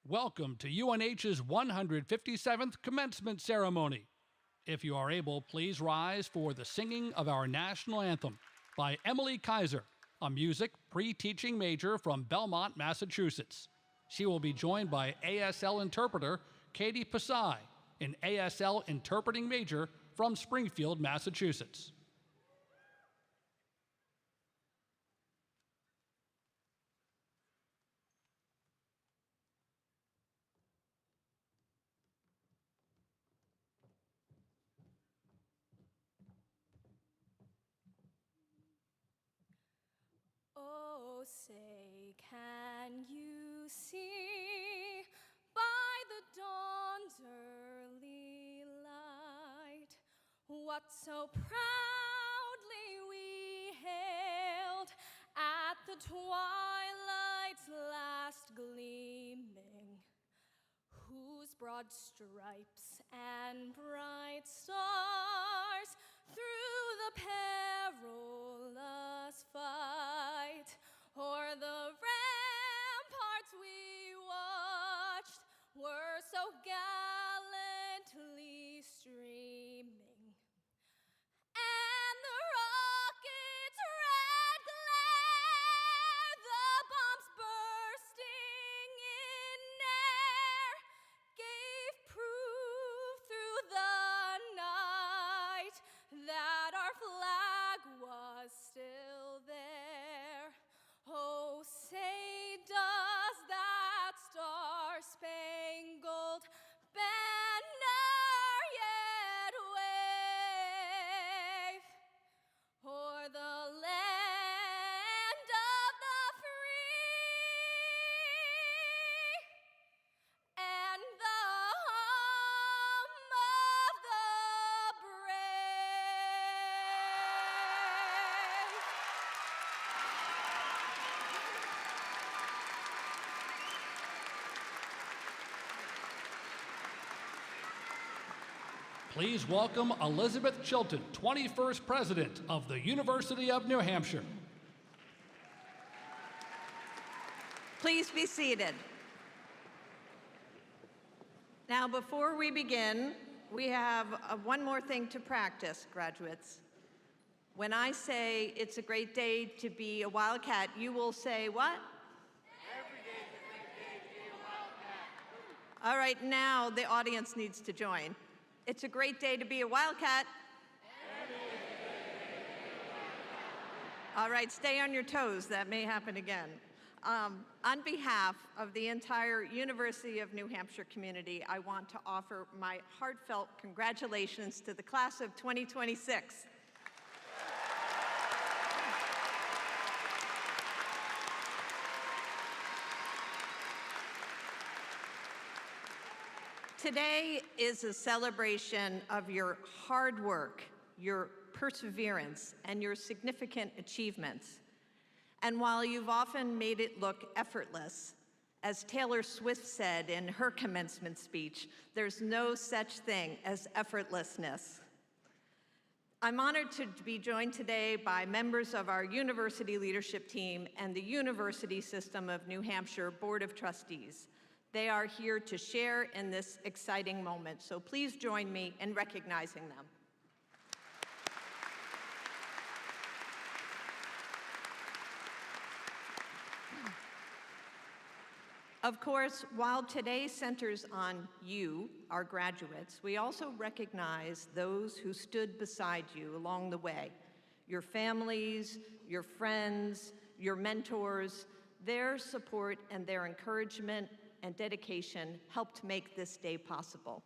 Welcome to UNH's 157th commencement ceremony. If you are able, please rise for the singing of our national anthem by Emily Kaiser, a music pre-teaching major from Belmont, Massachusetts. She will be joined by ASL interpreter Katie Pasai, an ASL interpreting major from Springfield, Massachusetts. Oh, say, can you see by the dawn's early light what so proudly we hailed at the twilight's last gleaming, whose broad stripes and bright stars through the perilous fight o'er the ramparts we watched were so gallantly streaming, and the rocket's red glare, the bombs bursting in air, gave proof through the night that our flag was still there. Oh, say, does that star-spangled banner yet wave o'er the land of the free and the home of the brave? Please welcome Elizabeth Chilton, 21st President of the University of New Hampshire. Please be seated. Now, before we begin, we have one more thing to practice, graduates. When I say it's a great day to be a Wildcat, you will say what? Every day is a great day to be a Wildcat. All right, now the audience needs to join. It's a great day to be a Wildcat. All right, stay on your toes. That may happen again. On behalf of the entire University of New Hampshire community, I want to offer my heartfelt congratulations to the class of 2026. Today is a celebration of your hard work, your perseverance, and your significant achievements. And while you've often made it look effortless, as Taylor Swift said in her commencement speech, there's no such thing as effortlessness. I'm honored to be joined today by members of our university leadership team and the University System of New Hampshire Board of Trustees. They are here to share in this exciting moment, so please join me in recognizing them. Of course, while today centers on you, our graduates, we also recognize those who stood beside you along the way, your families, your friends, your mentors. Their support and their encouragement and dedication helped make this day possible.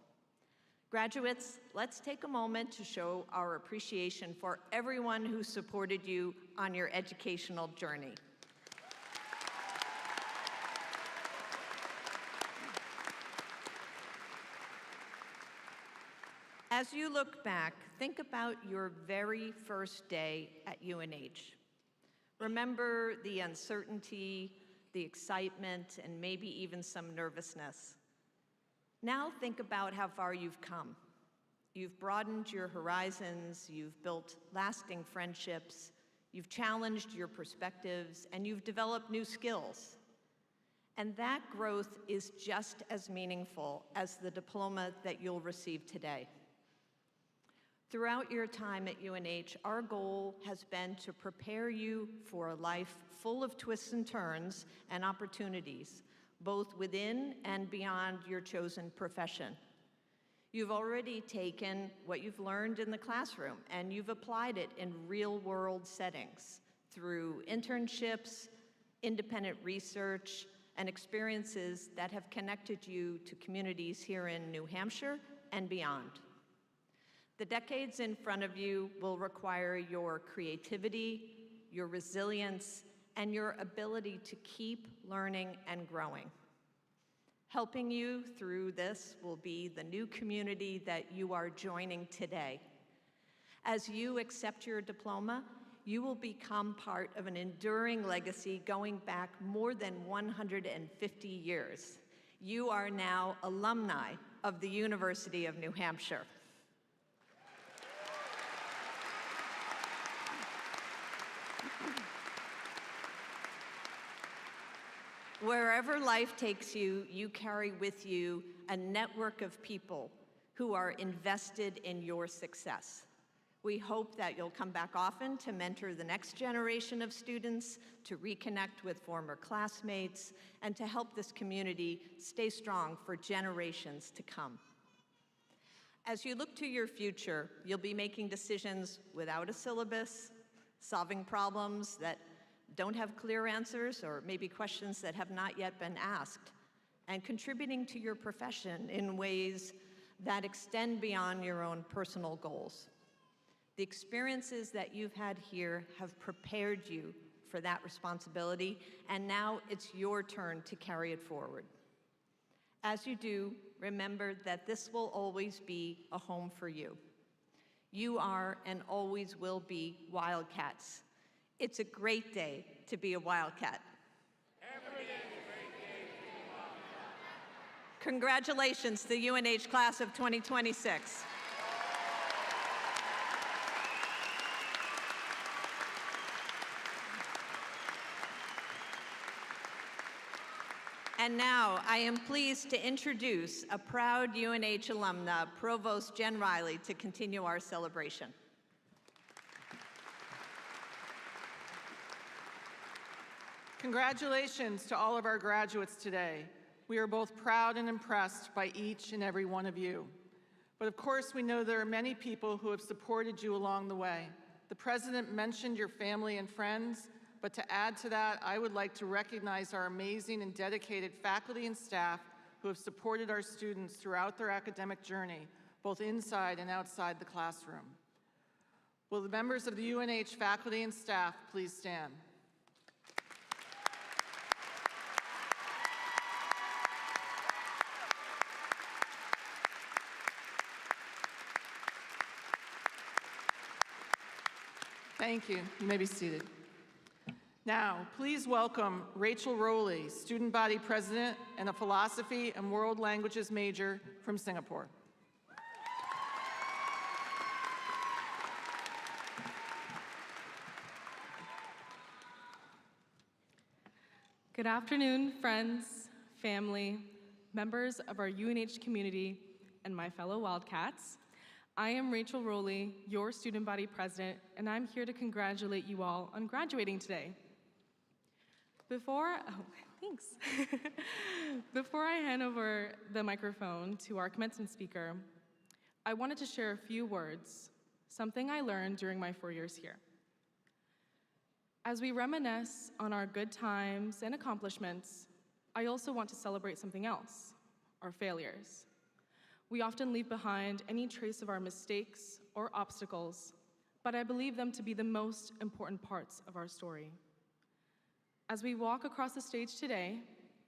Graduates, let's take a moment to show our appreciation for everyone who supported you on your educational journey. As you look back, think about your very first day at UNH. Remember the uncertainty, the excitement, and maybe even some nervousness. Now think about how far you've come. You've broadened your horizons, you've built lasting friendships, you've challenged your perspectives, and you've developed new skills. And that growth is just as meaningful as the diploma that you'll receive today. Throughout your time at UNH, our goal has been to prepare you for a life full of twists and turns and opportunities, both within and beyond your chosen profession. You've already taken what you've learned in the classroom and you've applied it in real-world settings through internships, independent research, and experiences that have connected you to communities here in New Hampshire and beyond. The decades in front of you will require your creativity, your resilience, and your ability to keep learning and growing. Helping you through this will be the new community that you are joining today. As you accept your diploma, you will become part of an enduring legacy going back more than 150 years. You are now alumni of the University of New Hampshire. Wherever life takes you, you carry with you a network of people who are invested in your success. We hope that you'll come back often to mentor the next generation of students, to reconnect with former classmates, and to help this community stay strong for generations to come. As you look to your future, you'll be making decisions without a syllabus, solving problems that don't have clear answers or maybe questions that have not yet been asked, and contributing to your profession in ways that extend beyond your own personal goals. The experiences that you've had here have prepared you for that responsibility, and now it's your turn to carry it forward. As you do, remember that this will always be a home for you. You are and always will be Wildcats. It's a great day to be a Wildcat. Every day is a great day to be a Wildcat. Congratulations to the UNH class of 2026. And now I am pleased to introduce a proud UNH alumna, Provost Jen Riley, to continue our celebration. Congratulations to all of our graduates today. We are both proud and impressed by each and every one of you. But of course, we know there are many people who have supported you along the way. The President mentioned your family and friends, but to add to that, I would like to recognize our amazing and dedicated faculty and staff who have supported our students throughout their academic journey, both inside and outside the classroom. Will the members of the UNH faculty and staff please stand? Thank you. You may be seated. Now, please welcome Rachel Rowley, Student Body President and a Philosophy and World Languages major from Singapore. Good afternoon, friends, family, members of our UNH community, and my fellow Wildcats. I am Rachel Rowley, your Student Body President, and I'm here to congratulate you all on graduating today. Before I hand over the microphone to our commencement speaker, I wanted to share a few words, something I learned during my 4 years here. As we reminisce on our good times and accomplishments, I also want to celebrate something else, our failures. We often leave behind any trace of our mistakes or obstacles, but I believe them to be the most important parts of our story. As we walk across the stage today,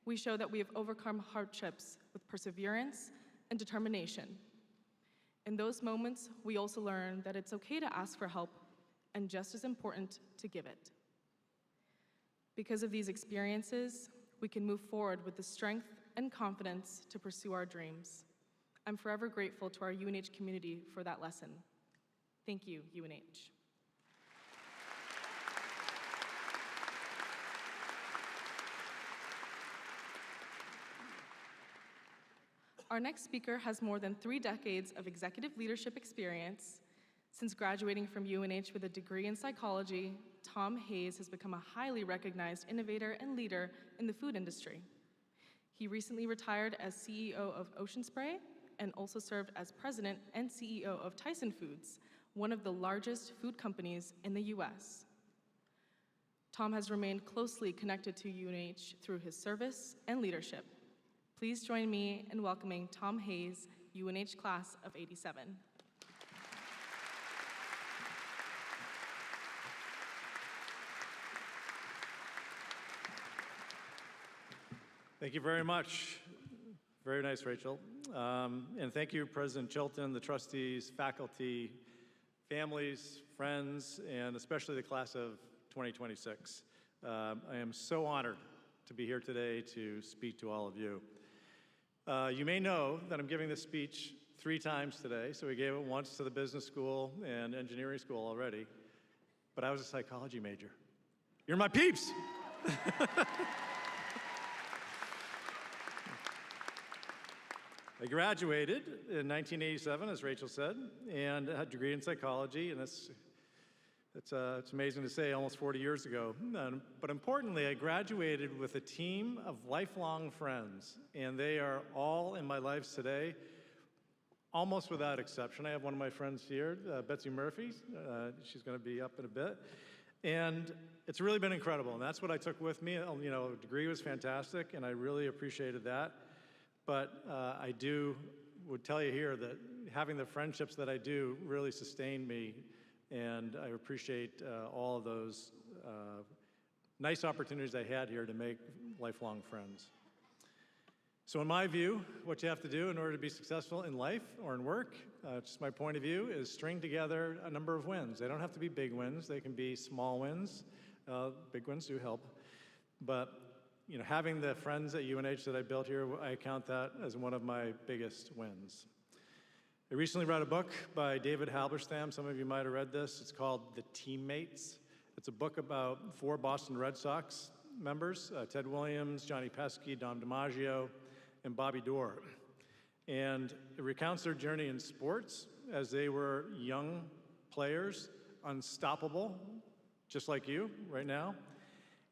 we show that we have overcome hardships with perseverance and determination. In those moments, we also learn that it's okay to ask for help and just as important to give it. Because of these experiences, we can move forward with the strength and confidence to pursue our dreams. I'm forever grateful to our UNH community for that lesson. Thank you, UNH. Our next speaker has more than 3 decades of executive leadership experience. Since graduating from UNH with a degree in psychology, Tom Hayes has become a highly recognized innovator and leader in the food industry. He recently retired as CEO of Ocean Spray and also served as president and CEO of Tyson Foods, one of the largest food companies in the US. Tom has remained closely connected to UNH through his service and leadership. Please join me in welcoming Tom Hayes, UNH class of '87. Thank you very much. Very nice, Rachel. And thank you, President Chilton, the trustees, faculty, families, friends, and especially the class of 2026. I am so honored to be here today to speak to all of you. You may know that I'm giving this speech 3 times today, so we gave it once to the business school and engineering school already, but I was a psychology major. You're my peeps! I graduated in 1987, as Rachel said, and had a degree in psychology, and it's amazing to say, almost 40 years ago. But importantly, I graduated with a team of lifelong friends, and they are all in my lives today, almost without exception. I have one of my friends here, Betsy Murphy. She's going to be up in a bit. And it's really been incredible, and that's what I took with me. You know, a degree was fantastic, and I really appreciated that. But I would tell you here that having the friendships that I do really sustained me, and I appreciate all of those nice opportunities I had here to make lifelong friends. So in my view, what you have to do in order to be successful in life or in work, just my point of view, is string together a number of wins. They don't have to be big wins. They can be small wins. Big wins do help. But you know, having the friends at UNH that I built here, I count that as one of my biggest wins. I recently read a book by David Halberstam. Some of you might have read this. It's called The Teammates. It's a book about 4 Boston Red Sox members, Ted Williams, Johnny Pesky, Dom DiMaggio, and Bobby Doerr. And it recounts their journey in sports as they were young players, unstoppable, just like you right now.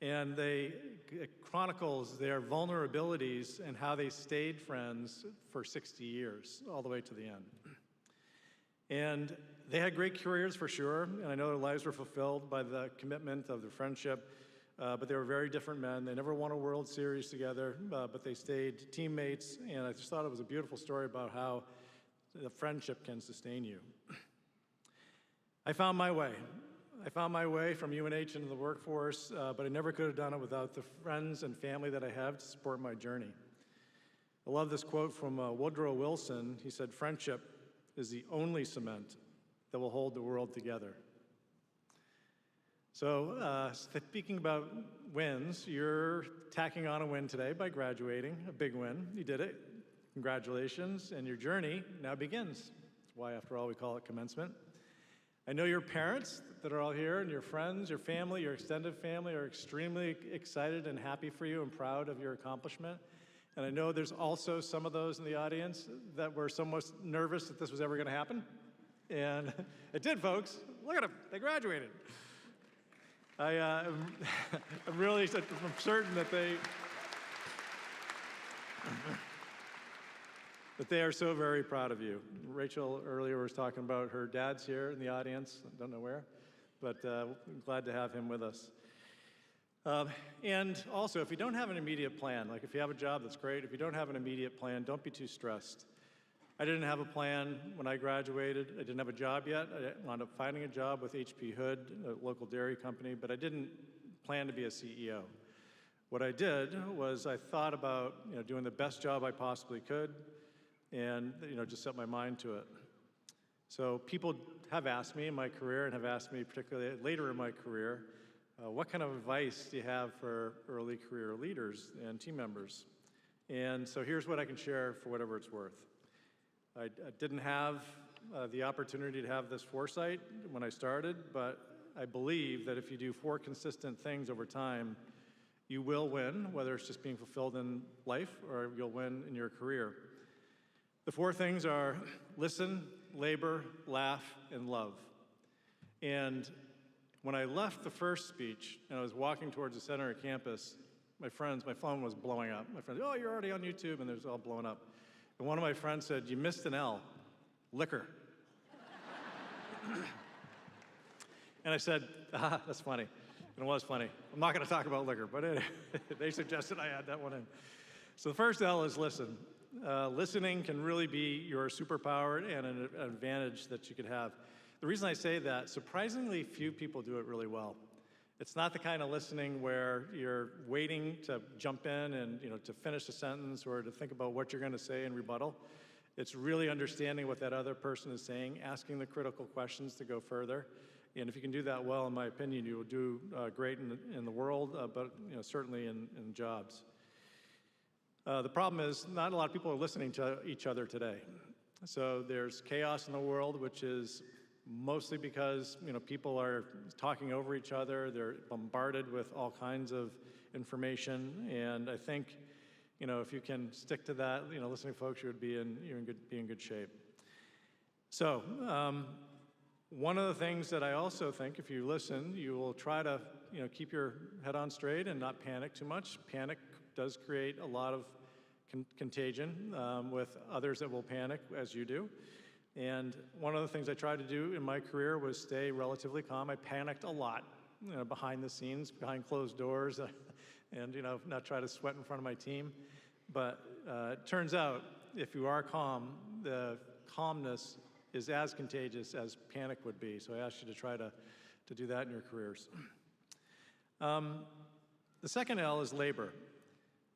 And it chronicles their vulnerabilities and how they stayed friends for 60 years, all the way to the end. And they had great careers for sure, and I know their lives were fulfilled by the commitment of their friendship, but they were very different men. They never won a World Series together, but they stayed teammates, and I just thought it was a beautiful story about how the friendship can sustain you. I found my way. I found my way from UNH into the workforce, but I never could have done it without the friends and family that I have to support my journey. I love this quote from Woodrow Wilson. He said, "Friendship is the only cement that will hold the world together." So speaking about wins, you're tacking on a win today by graduating, a big win. You did it. Congratulations, and your journey now begins. That's why, after all, we call it commencement. I know your parents that are all here, and your friends, your family, your extended family are extremely excited and happy for you and proud of your accomplishment. And I know there's also some of those in the audience that were somewhat nervous that this was ever going to happen. And it did, folks. Look at them. They graduated. I'm certain that they are so very proud of you. Rachel earlier was talking about her dad's here in the audience. I don't know where, but I'm glad to have him with us. And also, if you don't have an immediate plan, like if you have a job, that's great. If you don't have an immediate plan, don't be too stressed. I didn't have a plan when I graduated. I didn't have a job yet. I wound up finding a job with HP Hood, a local dairy company, but I didn't plan to be a CEO. What I did was I thought about doing the best job I possibly could, and just set my mind to it. So people have asked me in my career, and have asked me particularly later in my career, what kind of advice do you have for early career leaders and team members? And so here's what I can share for whatever it's worth. I didn't have the opportunity to have this foresight when I started, but I believe that if you do 4 consistent things over time, you will win, whether it's just being fulfilled in life or you'll win in your career. The four things are listen, labor, laugh, and love. And when I left the first speech and I was walking towards the center of campus, my phone was blowing up. My friends, oh, you're already on YouTube, and it was all blowing up. And one of my friends said, you missed an L, liquor. And I said, that's funny. And it was funny. I'm not going to talk about liquor, but anyway, they suggested I add that one in. So the first L is listen. Listening can really be your superpower and an advantage that you could have. The reason I say that, surprisingly few people do it really well. It's not the kind of listening where you're waiting to jump in and to finish a sentence or to think about what you're going to say in rebuttal. It's really understanding what that other person is saying, asking the critical questions to go further. And if you can do that well, in my opinion, you will do great in the world, but certainly in jobs. The problem is not a lot of people are listening to each other today. So there's chaos in the world, which is mostly because people are talking over each other. They're bombarded with all kinds of information, and I think if you can stick to that, listening to folks, you would be in good shape. So one of the things that I also think, if you listen, you will try to keep your head on straight and not panic too much. Panic does create a lot of contagion with others that will panic as you do. And one of the things I tried to do in my career was stay relatively calm. I panicked a lot, behind the scenes, behind closed doors, and not try to sweat in front of my team. But it turns out, if you are calm, the calmness is as contagious as panic would be. So I ask you to try to do that in your careers. The second L is labor.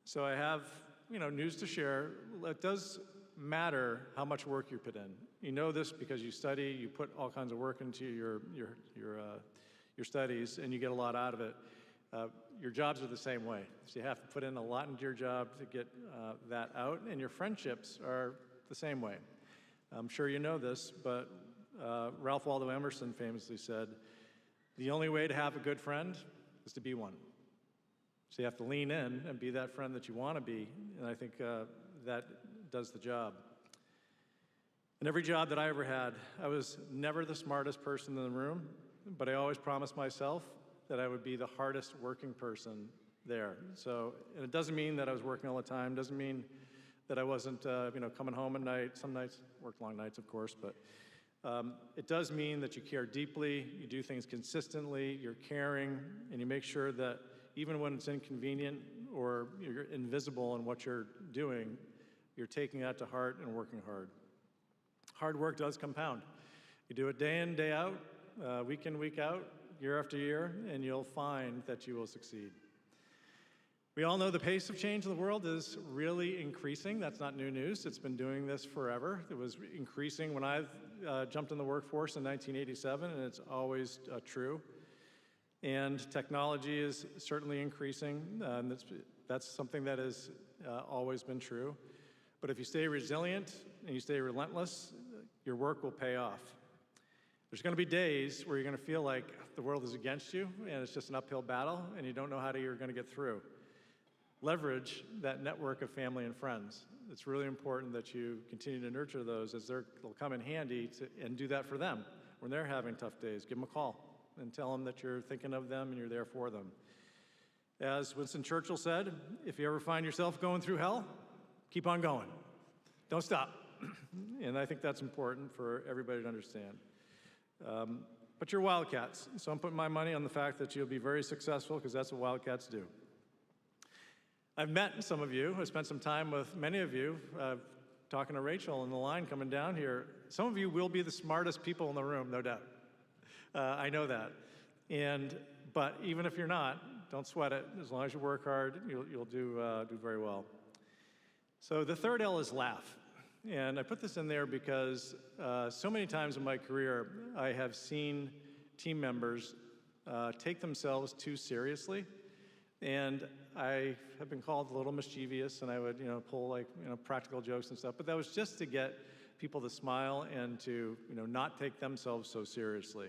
So I have news to share. It does matter how much work you put in. You know this because you study, you put all kinds of work into your studies, and you get a lot out of it. Your jobs are the same way. So you have to put in a lot into your job to get that out, and your friendships are the same way. I'm sure you know this, but Ralph Waldo Emerson famously said, the only way to have a good friend is to be one. So you have to lean in and be that friend that you want to be, and I think that does the job. In every job that I ever had, I was never the smartest person in the room, but I always promised myself that I would be the hardest working person there. So, and it doesn't mean that I was working all the time, doesn't mean that I wasn't coming home at night. Some nights, worked long nights, of course, but it does mean that you care deeply, you do things consistently, you're caring, and you make sure that even when it's inconvenient or you're invisible in what you're doing, you're taking that to heart and working hard. Hard work does compound. You do it day in, day out, week in, week out, year after year, and you'll find that you will succeed. We all know the pace of change in the world is really increasing. That's not new news. It's been doing this forever. It was increasing when I jumped in the workforce in 1987, and it's always true. And technology is certainly increasing. That's something that has always been true. But if you stay resilient and you stay relentless, your work will pay off. There's going to be days where you're going to feel like the world is against you and it's just an uphill battle and you don't know how you're going to get through. Leverage that network of family and friends. It's really important that you continue to nurture those as they'll come in handy and do that for them. When they're having tough days, give them a call and tell them that you're thinking of them and you're there for them. As Winston Churchill said, if you ever find yourself going through hell, keep on going. Don't stop. And I think that's important for everybody to understand. But you're Wildcats, so I'm putting my money on the fact that you'll be very successful because that's what Wildcats do. I've met some of you. I spent some time with many of you, talking to Rachel in the line coming down here. Some of you will be the smartest people in the room, no doubt. I know that. But even if you're not, don't sweat it. As long as you work hard, you'll do very well. So the third L is laugh. And I put this in there because so many times in my career, I have seen team members take themselves too seriously. And I have been called a little mischievous, and I would, pull practical jokes and stuff. But that was just to get people to smile and to, not take themselves so seriously.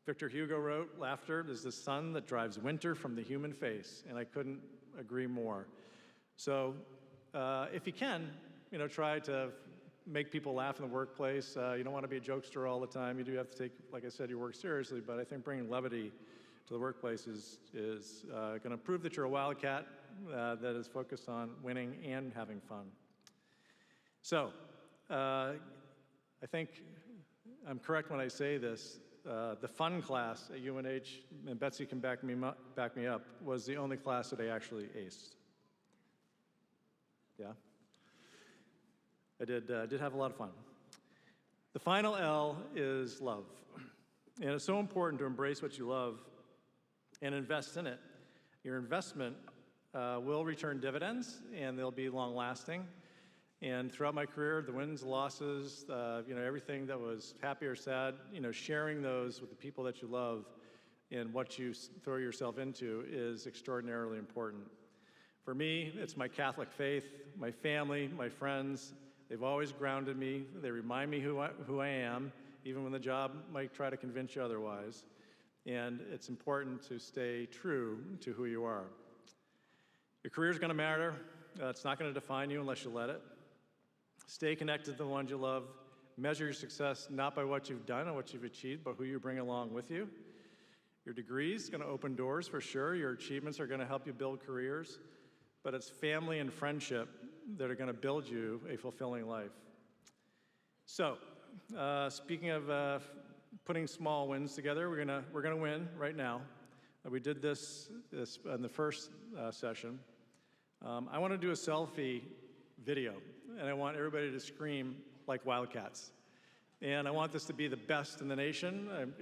Victor Hugo wrote, "Laughter is the sun that drives winter from the human face," and I couldn't agree more. So if you can, try to make people laugh in the workplace. You don't want to be a jokester all the time. You do have to take, like I said, your work seriously, but I think bringing levity to the workplace is going to prove that you're a wildcat that is focused on winning and having fun. So, I think I'm correct when I say this. The fun class at UNH, and Betsy can back me up, was the only class that I actually aced. Yeah? I did have a lot of fun. The final L is love. And it's so important to embrace what you love and invest in it. Your investment will return dividends, and they'll be long-lasting. And throughout my career, the wins, the losses, everything that was happy or sad, sharing those with the people that you love and what you throw yourself into is extraordinarily important. For me, it's my Catholic faith, my family, my friends. They've always grounded me. They remind me who I am, even when the job might try to convince you otherwise. And it's important to stay true to who you are. Your career is going to matter. It's not going to define you unless you let it. Stay connected to the ones you love. Measure your success not by what you've done or what you've achieved, but who you bring along with you. Your degree is going to open doors for sure. Your achievements are going to help you build careers. But it's family and friendship that are going to build you a fulfilling life. So, speaking of putting small wins together, we're gonna win right now. We did this in the first session. I want to do a selfie video, and I want everybody to scream like wildcats. And I want this to be the best in the nation.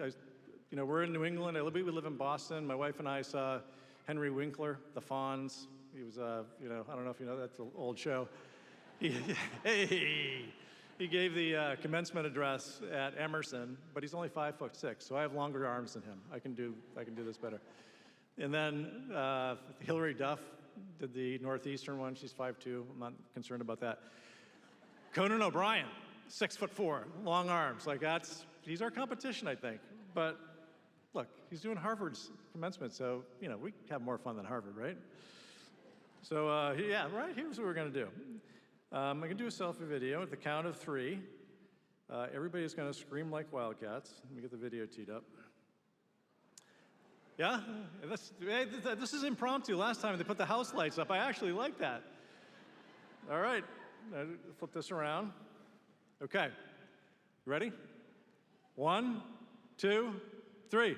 We're in New England. We live in Boston. My wife and I saw Henry Winkler, the Fonz. He was, I don't know if you know, that's an old show. He gave the commencement address at Emerson, but he's only 5'6", so I have longer arms than him. I can do this better. And then Hillary Duff did the Northeastern one. She's 5'2". I'm not concerned about that. Conan O'Brien, 6'4", long arms. He's our competition, I think. But look, he's doing Harvard's commencement, so we have more fun than Harvard, right? So yeah, right, here's what we're gonna do. I'm gonna do a selfie video at the count of 3. Everybody's gonna scream like wildcats. Let me get the video teed up. Yeah, this is impromptu. Last time they put the house lights up, I actually like that. All right, flip this around. Okay, ready? 1, 2, 3.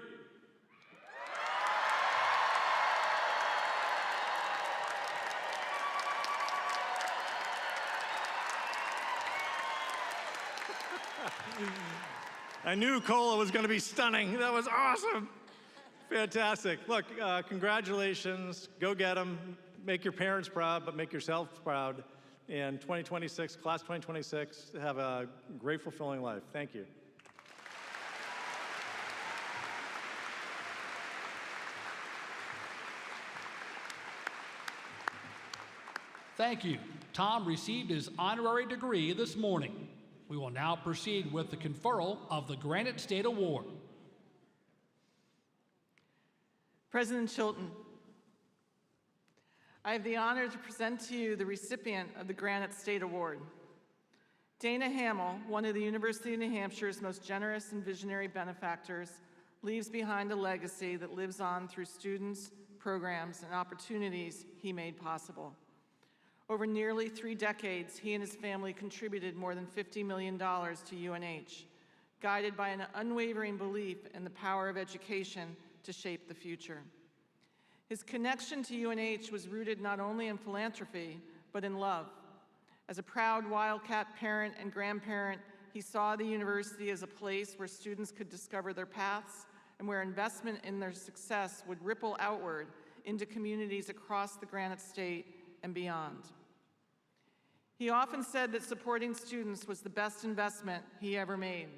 I knew COLA was going to be stunning. That was awesome. Fantastic. Look, congratulations. Go get them. Make your parents proud, but make yourself proud. And 2026, class 2026, have a great, fulfilling life. Thank you. Thank you. Tom received his honorary degree this morning. We will now proceed with the conferral of the Granite State Award. President Chilton, I have the honor to present to you the recipient of the Granite State Award. Dana Hamill, one of the University of New Hampshire's most generous and visionary benefactors, leaves behind a legacy that lives on through students, programs, and opportunities he made possible. Over nearly 3 decades, he and his family contributed more than $50 million to UNH, guided by an unwavering belief in the power of education to shape the future. His connection to UNH was rooted not only in philanthropy, but in love. As a proud Wildcat parent and grandparent, he saw the university as a place where students could discover their paths and where investment in their success would ripple outward into communities across the Granite State and beyond. He often said that supporting students was the best investment he ever made.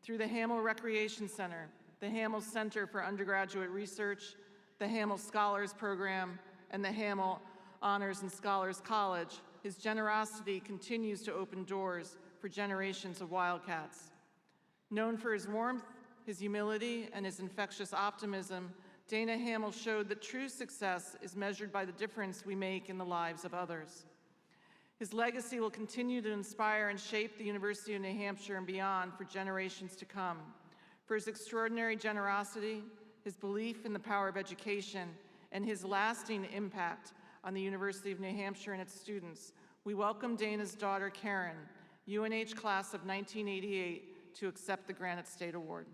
Through the Hamill Recreation Center, the Hamill Center for Undergraduate Research, the Hamill Scholars Program, and the Hamill Honors and Scholars College, his generosity continues to open doors for generations of Wildcats. Known for his warmth, his humility, and his infectious optimism, Dana Hamill showed that true success is measured by the difference we make in the lives of others. His legacy will continue to inspire and shape the University of New Hampshire and beyond for generations to come. For his extraordinary generosity, his belief in the power of education, and his lasting impact on the University of New Hampshire and its students, we welcome Dana's daughter, Karen, UNH class of 1988, to accept the Granite State Award.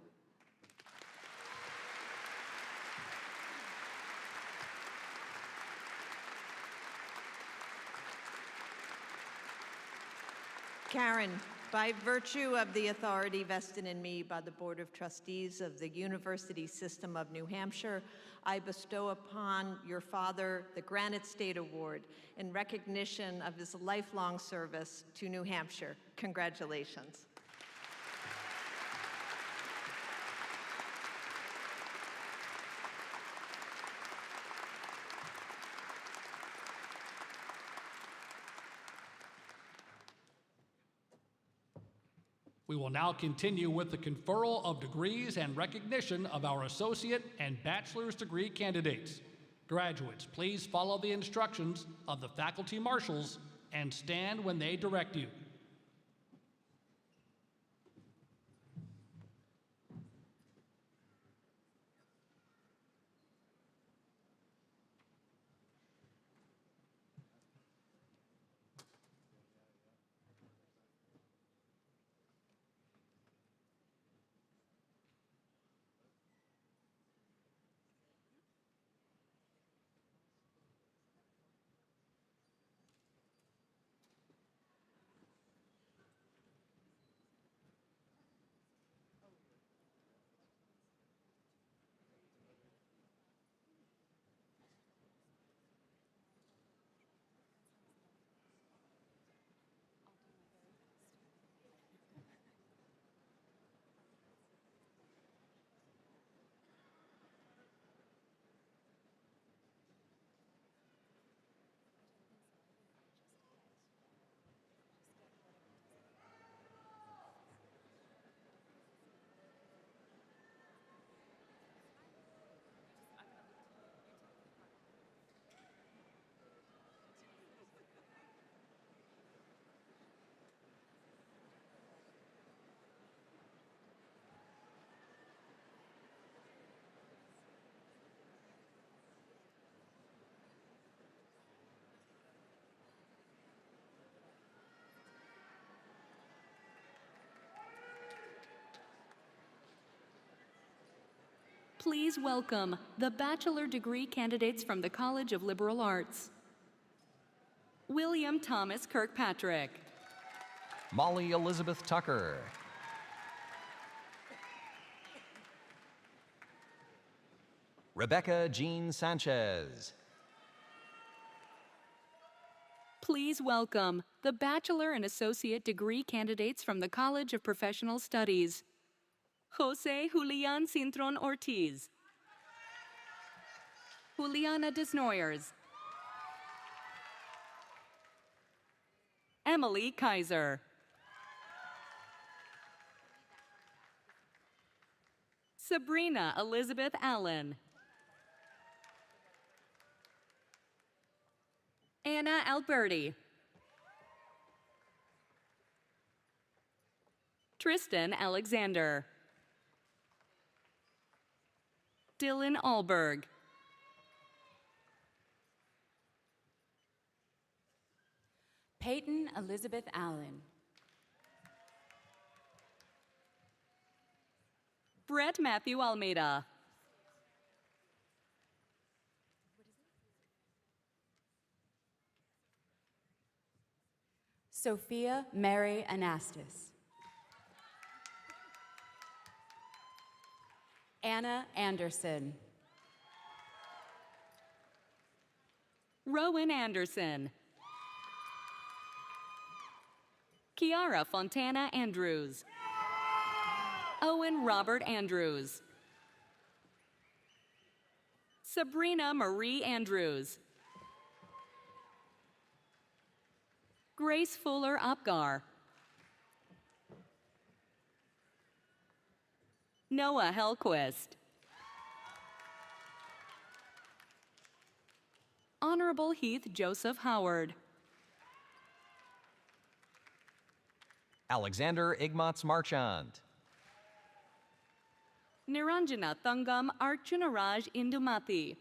Karen, by virtue of the authority vested in me by the Board of Trustees of the University System of New Hampshire, I bestow upon your father the Granite State Award in recognition of his lifelong service to New Hampshire. Congratulations. We will now continue with the conferral of degrees and recognition of our associate and bachelor's degree candidates. Graduates, please follow the instructions of the faculty marshals and stand when they direct you. Please welcome the bachelor degree candidates from the College of Liberal Arts. William Thomas Kirkpatrick. Molly Elizabeth Tucker. Rebecca Jean Sanchez. Please welcome the bachelor and associate degree candidates from the College of Professional Studies. Jose Julian Cintron Ortiz. Juliana Desnoyers. Emily Kaiser. Sabrina Elizabeth Allen. Anna Alberti. Tristan Alexander. Dylan Alberg. Peyton Elizabeth Allen. Brett Matthew Almeida. Sophia Mary Anastas. Anna Anderson. Rowan Anderson. Kiara Fontana Andrews. Owen Robert Andrews. Sabrina Marie Andrews. Grace Fuller Upgar. Noah Hellquist. Honorable Heath Joseph Howard. Alexander Igmats Marchand. Niranjana Thangam Archunaraj Indumati.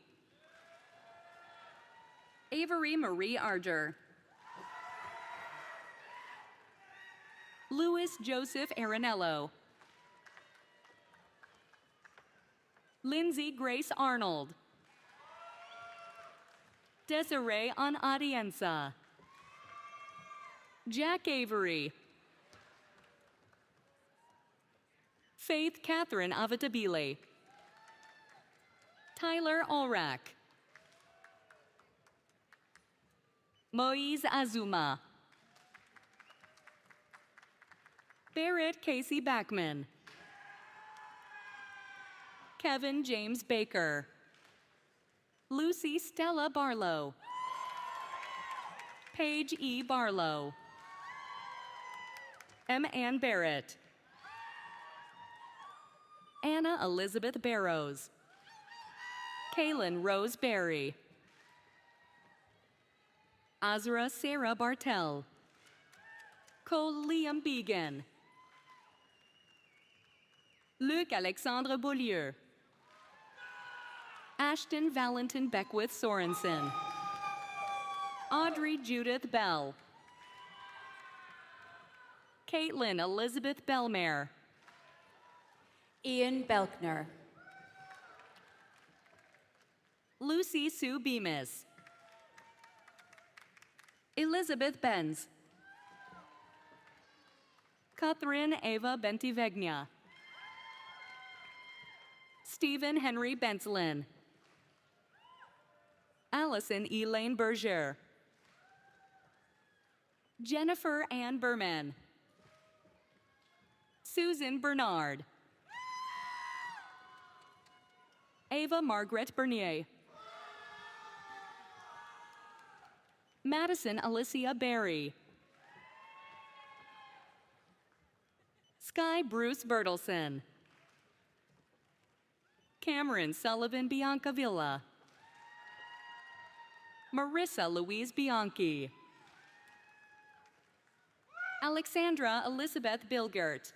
Avery Marie Arger. Louis Joseph Aranello. Lindsay Grace Arnold. Desiree Anadienza. Jack Avery. Faith Catherine Avatabile. Tyler Olrak. Moise Azuma. Barrett Casey Backman. Kevin James Baker. Lucy Stella Barlow. Paige E. Barlow. M. Ann Barrett. Anna Elizabeth Barrows. Kaylin Rose Berry. Azra Sarah Bartell. Cole Liam Began. Luc Alexandre Beaulieu. Ashton Valentin Beckwith Sorensen. Audrey Judith Bell. Caitlin Elizabeth Bellmare. Ian Belkner. Lucy Sue Bemis. Elizabeth Benz. Catherine Eva Bentivegna. Stephen Henry Bentlin. Allison Elaine Berger. Jennifer Ann Berman. Susan Bernard. Ava Margaret Bernier. Madison Alicia Berry. Sky Bruce Bertelson. Cameron Sullivan Bianca Villa. Marissa Louise Bianchi. Alexandra Elizabeth Bilgert.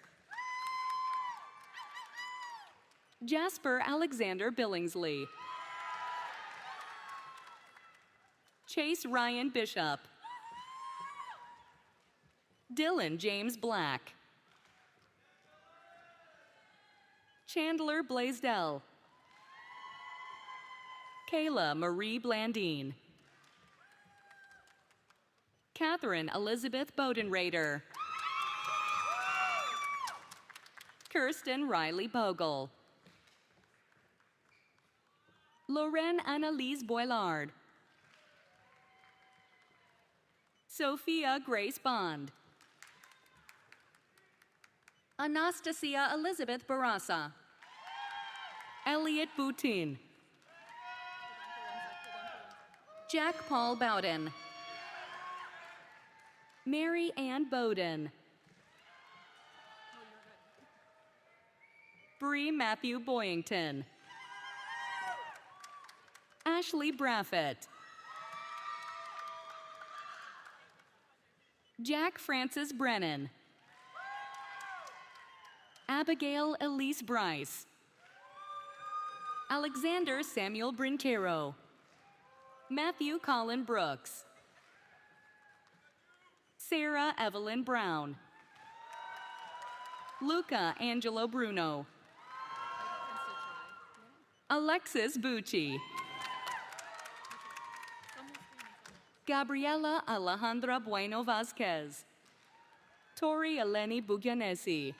Jasper Alexander Billingsley. Chase Ryan Bishop. Dylan James Black. Chandler Blaisdell. Kayla Marie Blandine. Catherine Elizabeth Bodenrader. Kirsten Riley Bogle. Lorraine Annalise Boilard. Sophia Grace Bond. Anastasia Elizabeth Barasa. Elliot Boutin. Jack Paul Bowden. Mary Ann Bowden. Bree Matthew Boyington. Ashley Braffett. Jack Francis Brennan. Abigail Elise Bryce. Alexander Samuel Brintero. Matthew Colin Brooks. Sarah Evelyn Brown. Luca Angelo Bruno. Alexis Bucci. Gabriela Alejandra Bueno Vazquez. Tori Eleni Bugianesi.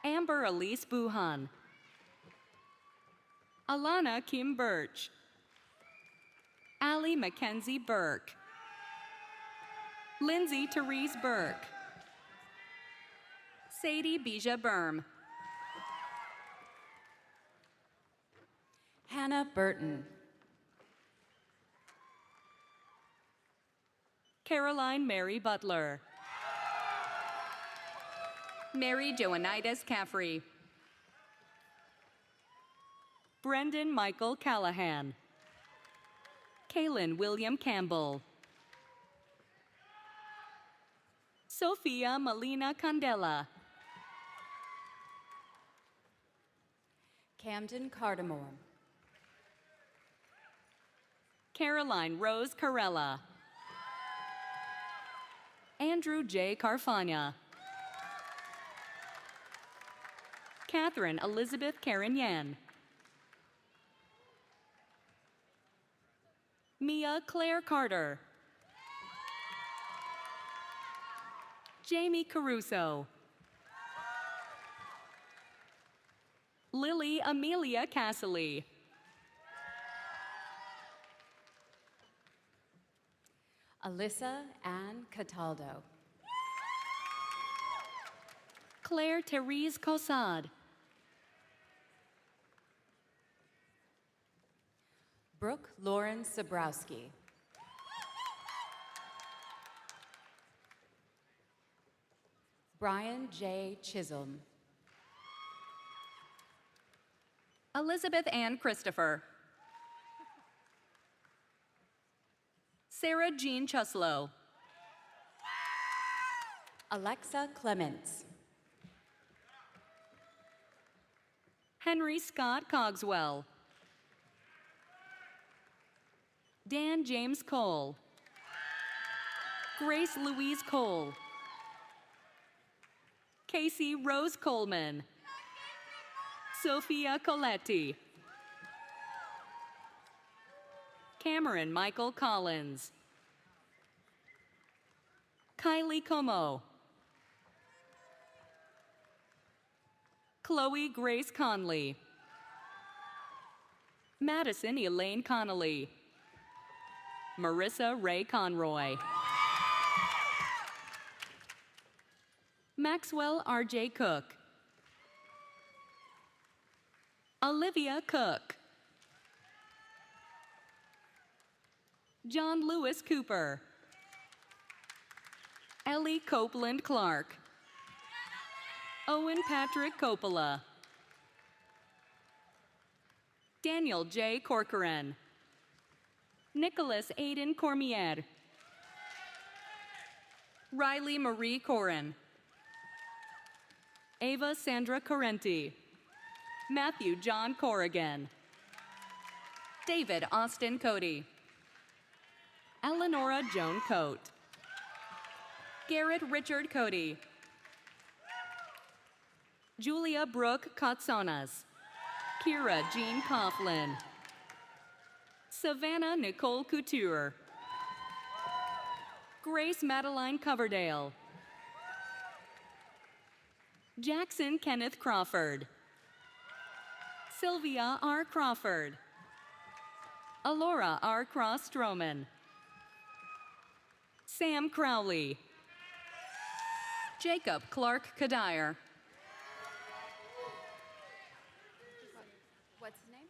Amber Elise Buhan. Alana Kim Birch. Allie Mackenzie Burke. Lindsay Therese Burke. Sadie Bija Berm. Hannah Burton. Caroline Mary Butler. Mary Joanidas Caffrey. Brendan Michael Callahan. Kaylin William Campbell. Sofia Melina Candela. Camden Cardamore. Caroline Rose Carella. Andrew J. Carfagna. Catherine Elizabeth Carignan. Mia Claire Carter. Jamie Caruso. Lily Amelia Casserly. Alyssa Ann Cataldo. Claire Therese Cosad. Brooke Lauren Sabrowski. Brian J. Chisholm. Elizabeth Ann Christopher. Sarah Jean Chuslow. Alexa Clements. Henry Scott Cogswell. Dan James Cole. Grace Louise Cole. Casey Rose Coleman. Sophia Coletti. Cameron Michael Collins. Kylie Como. Chloe Grace Conley. Madison Elaine Connolly. Marissa Ray Conroy. Maxwell R.J. Cook. Olivia Cook. John Lewis Cooper. Ellie Copeland Clark. Owen Patrick Coppola. Daniel J. Corcoran. Nicholas Aiden Cormier. Riley Marie Corin. Ava Sandra Correnti. Matthew John Corrigan. David Austin Cody. Eleonora Joan Coate. Garrett Richard Cody. Julia Brooke Katsonas. Kira Jean Coughlin. Savannah Nicole Couture. Grace Madeline Coverdale. Jackson Kenneth Crawford. Sylvia R. Crawford. Alora R. Cross Stroman. Sam Crowley. Jacob Clark Kadire. What's his name?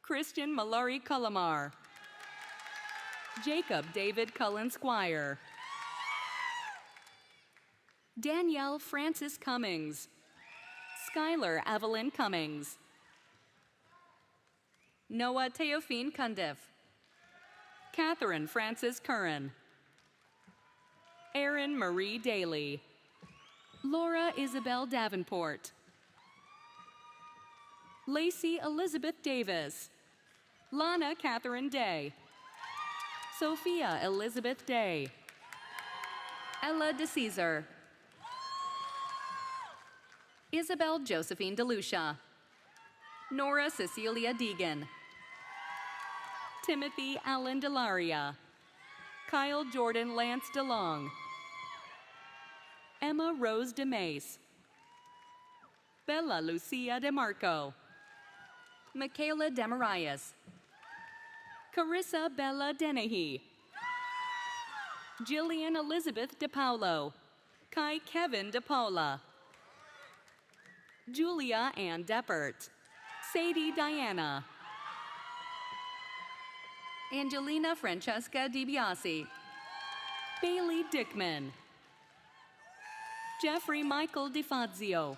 Christian Mallory Cullamar. Jacob David Cullen Squire. Danielle Francis Cummings. Skylar Evelyn Cummings. Noah Teofine Cundiff. Catherine Francis Curran. Erin Marie Daly. Laura Isabel Davenport. Lacey Elizabeth Davis. Lana Catherine Day. Sophia Elizabeth Day. Ella DeCesar. Isabel Josephine DeLucia. Nora Cecilia Deegan. Timothy Allen Delaria. Kyle Jordan Lance DeLong. Emma Rose DeMace. Bella Lucia DeMarco. Michaela Demarias. Carissa Bella Dennehy. Jillian Elizabeth DePaulo. Kai Kevin DePaula. Julia Ann Deppert. Sadie Diana. Angelina Francesca DiBiase. Bailey Dickman. Jeffrey Michael DeFazio.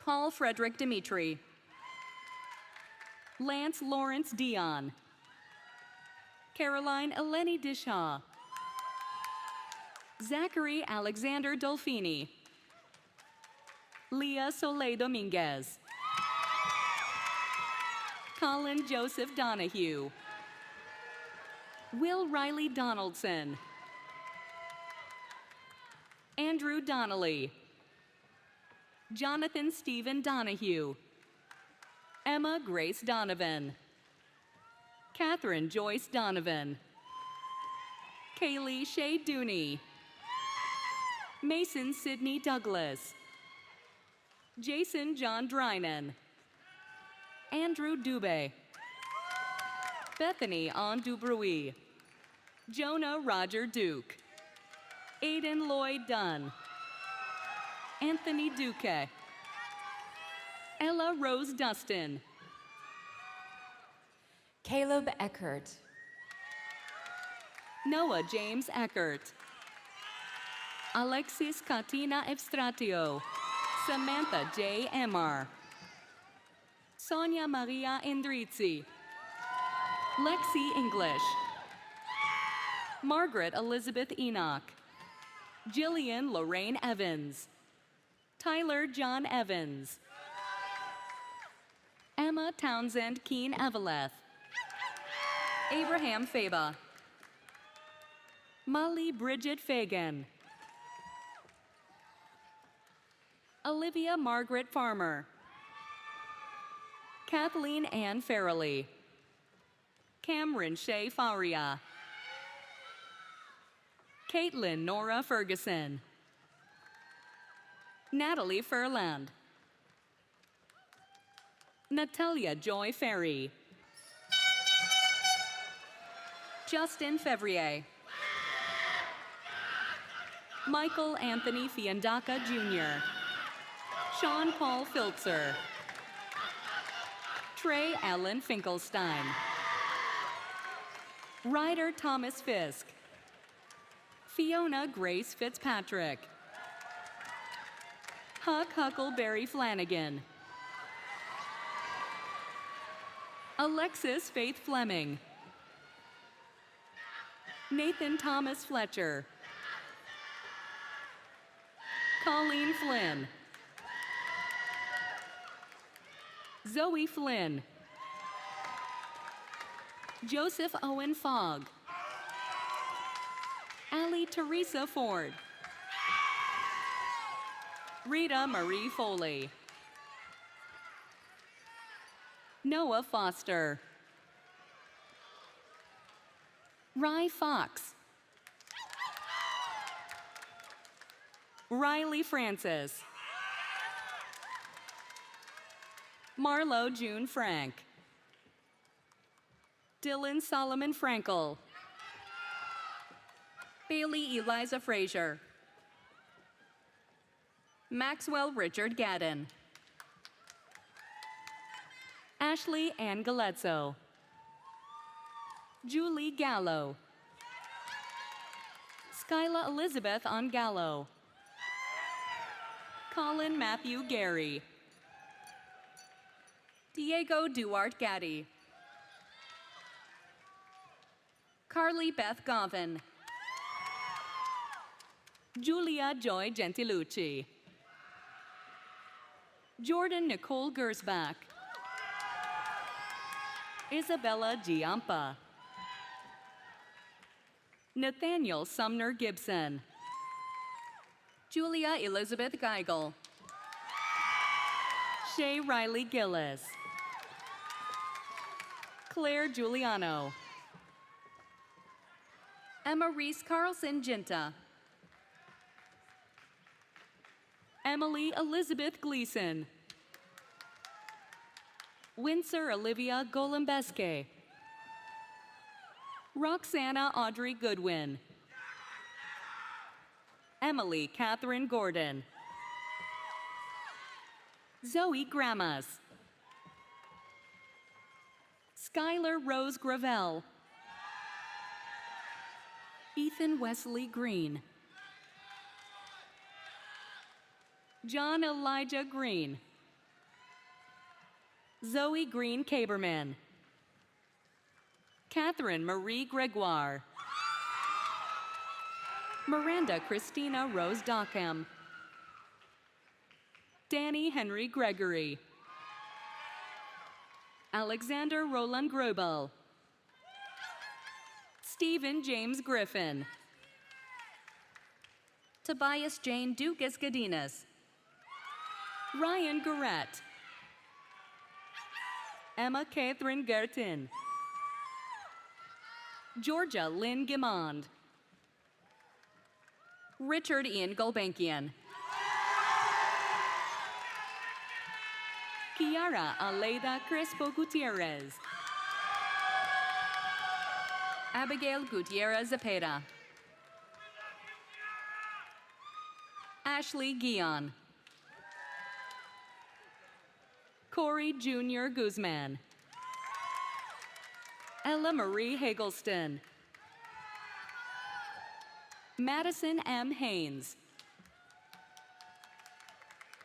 Paul Frederick Dimitri. Lance Lawrence Dion. Caroline Eleni Dishaw. Zachary Alexander Dolfini. Leah Soleil Dominguez. Colin Joseph Donahue. Will Riley Donaldson. Andrew Donnelly. Jonathan Stephen Donahue. Emma Grace Donovan. Catherine Joyce Donovan. Kaylee Shea Dooney. Mason Sidney Douglas. Jason John Drynan. Andrew Dubé. Bethany Ann Dubruy. Jonah Roger Duke. Aiden Lloyd Dunn. Anthony Duque. Ella Rose Dustin. Caleb Eckert. Noah James Eckert. Alexis Katina Evstratio. Samantha J. Emar. Sonia Maria Indrizzi. Lexi English. Margaret Elizabeth Enoch. Jillian Lorraine Evans. Tyler John Evans. Emma Townsend Keen Eveleth. Abraham Faba. Molly Bridget Fagan. Olivia Margaret Farmer. Kathleen Ann Farrelly. Cameron Shea Faria. Caitlin Nora Ferguson. Natalie Furland. Natalia Joy Ferry. Justin Fevrier. Michael Anthony Fiandaca Jr. Sean Paul Filtzer. Trey Allen Finkelstein. Ryder Thomas Fisk. Fiona Grace Fitzpatrick. Huck Huckleberry Flanagan. Alexis Faith Fleming. Nathan Thomas Fletcher. Colleen Flynn. Zoe Flynn. Joseph Owen Fogg. Allie Teresa Ford. Rita Marie Foley. Noah Foster. Rye Fox. Riley Francis. Marlo June Frank. Dylan Solomon Frankel. Bailey Eliza Frazier. Maxwell Richard Gadden. Ashley Ann Galezzo. Julie Gallo. Skyla Elizabeth on Gallo. Colin Matthew Gary. Diego Duarte Gaddy. Carly Beth Govan. Julia Joy Gentilucci. Jordan Nicole Gersbach. Isabella Giampa. Nathaniel Sumner Gibson. Julia Elizabeth Geigel. Shay Riley Gillis. Claire Giuliano. Emma Reese Carlson Ginta. Emily Elizabeth Gleason. Windsor Olivia Golembeske. Roxana Audrey Goodwin. Emily Catherine Gordon. Zoe Grammas. Skylar Rose Gravel. Ethan Wesley Green. John Elijah Green. Zoe Green Kaberman. Catherine Marie Gregoire. Miranda Christina Rose Dockham. Danny Henry Gregory. Alexander Roland Grobel. Stephen James Griffin. Tobias Jane Dukas Gadinas. Ryan Garrett. Emma Catherine Gertin. Georgia Lynn Gimond. Richard Ian Gulbenkian. Kiara Aleida Crespo Gutierrez. Abigail Gutierrez Zepeda. Ashley Guion. Corey Jr. Guzman. Ella Marie Hagelston. Madison M. Haynes.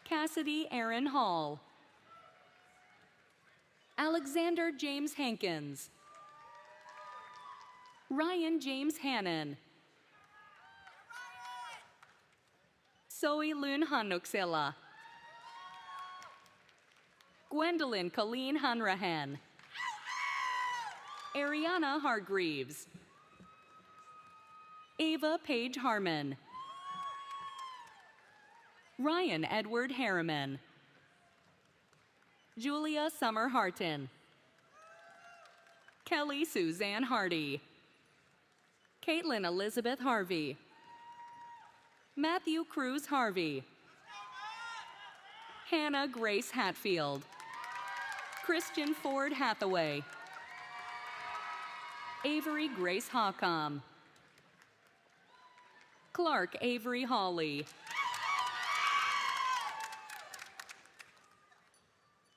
Cassidy Aaron Hall. Alexander James Hankins. Ryan James Hannon. Zoe Lun Hanuksela. Gwendolyn Colleen Hanrahan. Ariana Hargreaves. Ava Page Harmon. Ryan Edward Harriman. Julia Summer Harton. Kelly Suzanne Hardy. Caitlin Elizabeth Harvey. Matthew Cruz Harvey. Hannah Grace Hatfield. Christian Ford Hathaway. Avery Grace Hawcom. Clark Avery Hawley.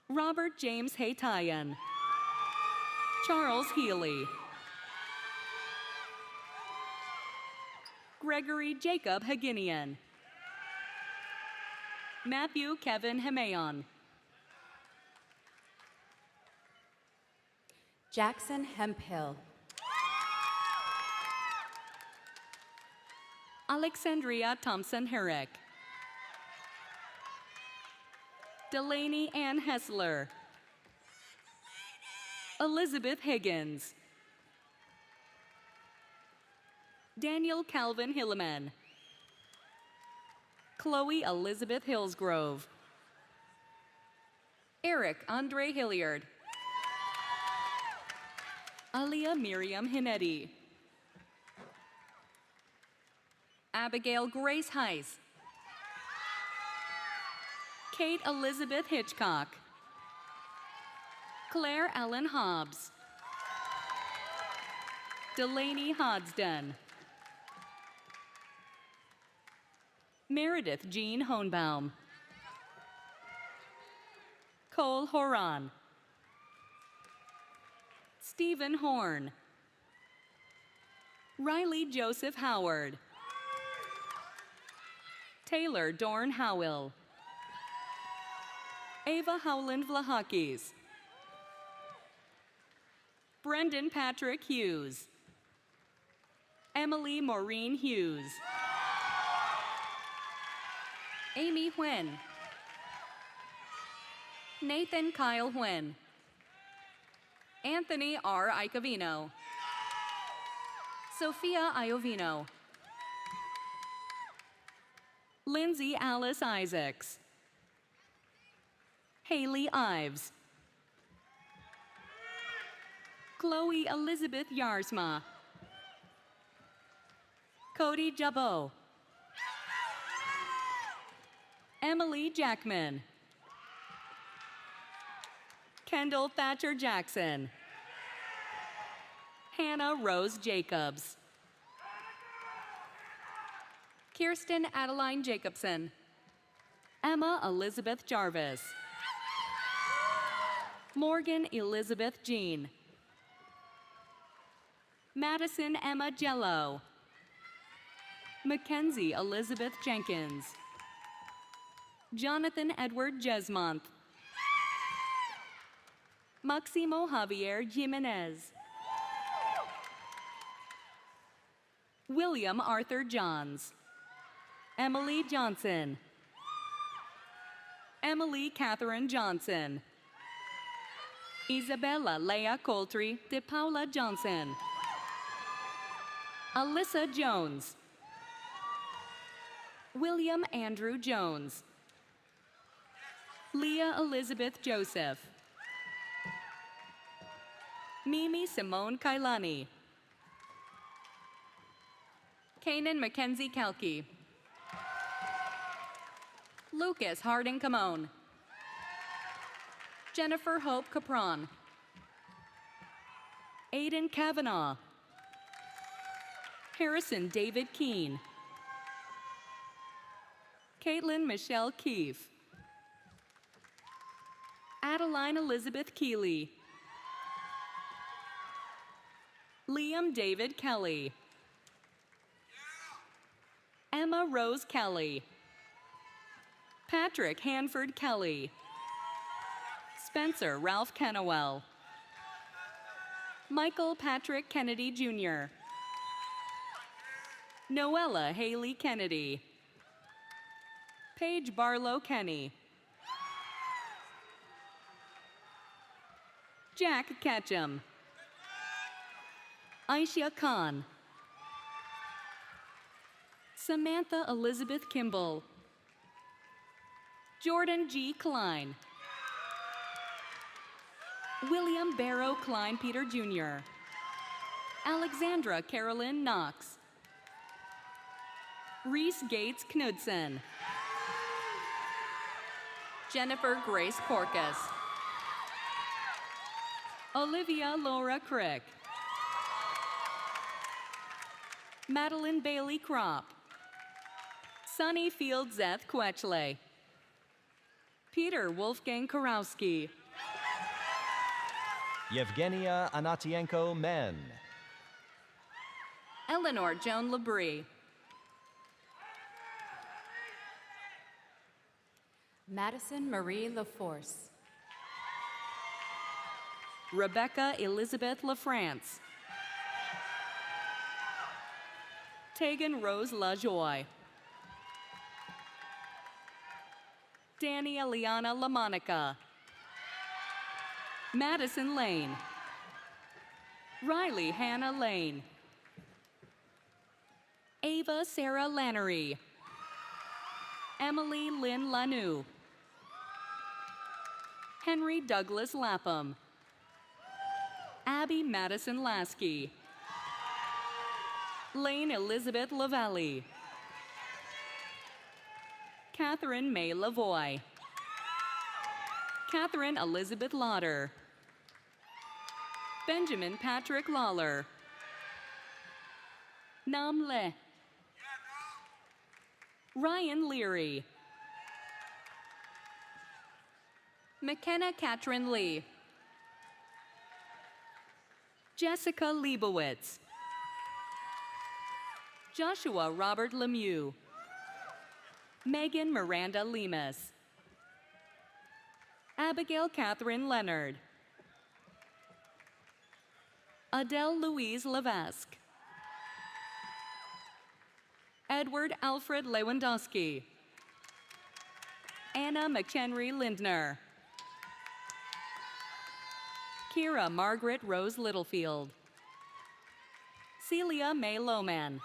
Robert James Haytayan. Charles Healy. Gregory Jacob Haginian. Matthew Kevin Himayon. Jackson Hemphill. Alexandria Thompson Herrick. Delaney Ann Hessler. Elizabeth Higgins. Daniel Calvin Hilleman. Chloe Elizabeth Hillsgrove. Eric Andre Hilliard. Alia Miriam Hinetti. Abigail Grace Heiss. Kate Elizabeth Hitchcock. Claire Ellen Hobbs. Delaney Hodsden. Meredith Jean Hohenbaum. Cole Horan. Stephen Horn. Riley Joseph Howard. Taylor Dorn Howell. Ava Howland Vlahakis. Brendan Patrick Hughes. Emily Maureen Hughes. Amy Nguyen. Nathan Kyle Nguyen. Anthony R. Icavino. Sophia Iovino. Lindsay Alice Isaacs. Haley Ives. Chloe Elizabeth Yarsma. Cody Jabot. Emily Jackman. Kendall Thatcher Jackson. Hannah Rose Jacobs. Kirsten Adeline Jacobson. Emma Elizabeth Jarvis. Morgan Elizabeth Jean. Madison Emma Jello. Mackenzie Elizabeth Jenkins. Jonathan Edward Jesmonth. Maximo Javier Jimenez. William Arthur Johns. Emily Johnson. Emily Catherine Johnson. Isabella Leah Coltry de Paula Johnson. Alyssa Jones. William Andrew Jones. Leah Elizabeth Joseph. Mimi Simone Kailani. Kanan Mackenzie Kelke. Lucas Harding Camone. Jennifer Hope Capron. Aiden Kavanaugh. Harrison David Keene. Caitlin Michelle Keefe. Adeline Elizabeth Keeley. Liam David Kelly. Emma Rose Kelly. Patrick Hanford Kelly. Spencer Ralph Kennewell. Michael Patrick Kennedy Jr. Noella Haley Kennedy. Paige Barlow Kenny. Jack Ketchum. Aisha Khan. Samantha Elizabeth Kimball. Jordan G. Klein. William Barrow Klein Peter Jr. Alexandra Carolyn Knox. Reese Gates Knudsen. Jennifer Grace Corcus. Olivia Laura Crick. Madeline Bailey Kropp. Sunny Field Zeth Quechle. Peter Wolfgang Karowski. Yevgenia Anatienko Men. Eleanor Joan Labrie. Madison Marie LaForce. Rebecca Elizabeth LaFrance. Tegan Rose LaJoy. Danny Eliana LaMonica. Madison Lane. Riley Hannah Lane. Ava Sarah Lannery. Emily Lynn Lanu. Henry Douglas Lapham. Abby Madison Lasky. Lane Elizabeth Lavallee. Catherine May Lavoie. Catherine Elizabeth Lauder. Benjamin Patrick Lawler. Nam Le. Ryan Leary. McKenna Katrin Lee. Jessica Leibowitz. Joshua Robert Lemieux. Megan Miranda Lemus. Abigail Catherine Leonard. Adele Louise Levesque. Edward Alfred Lewandowski. Anna McHenry Lindner. Kira Margaret Rose Littlefield. Celia May Lohman.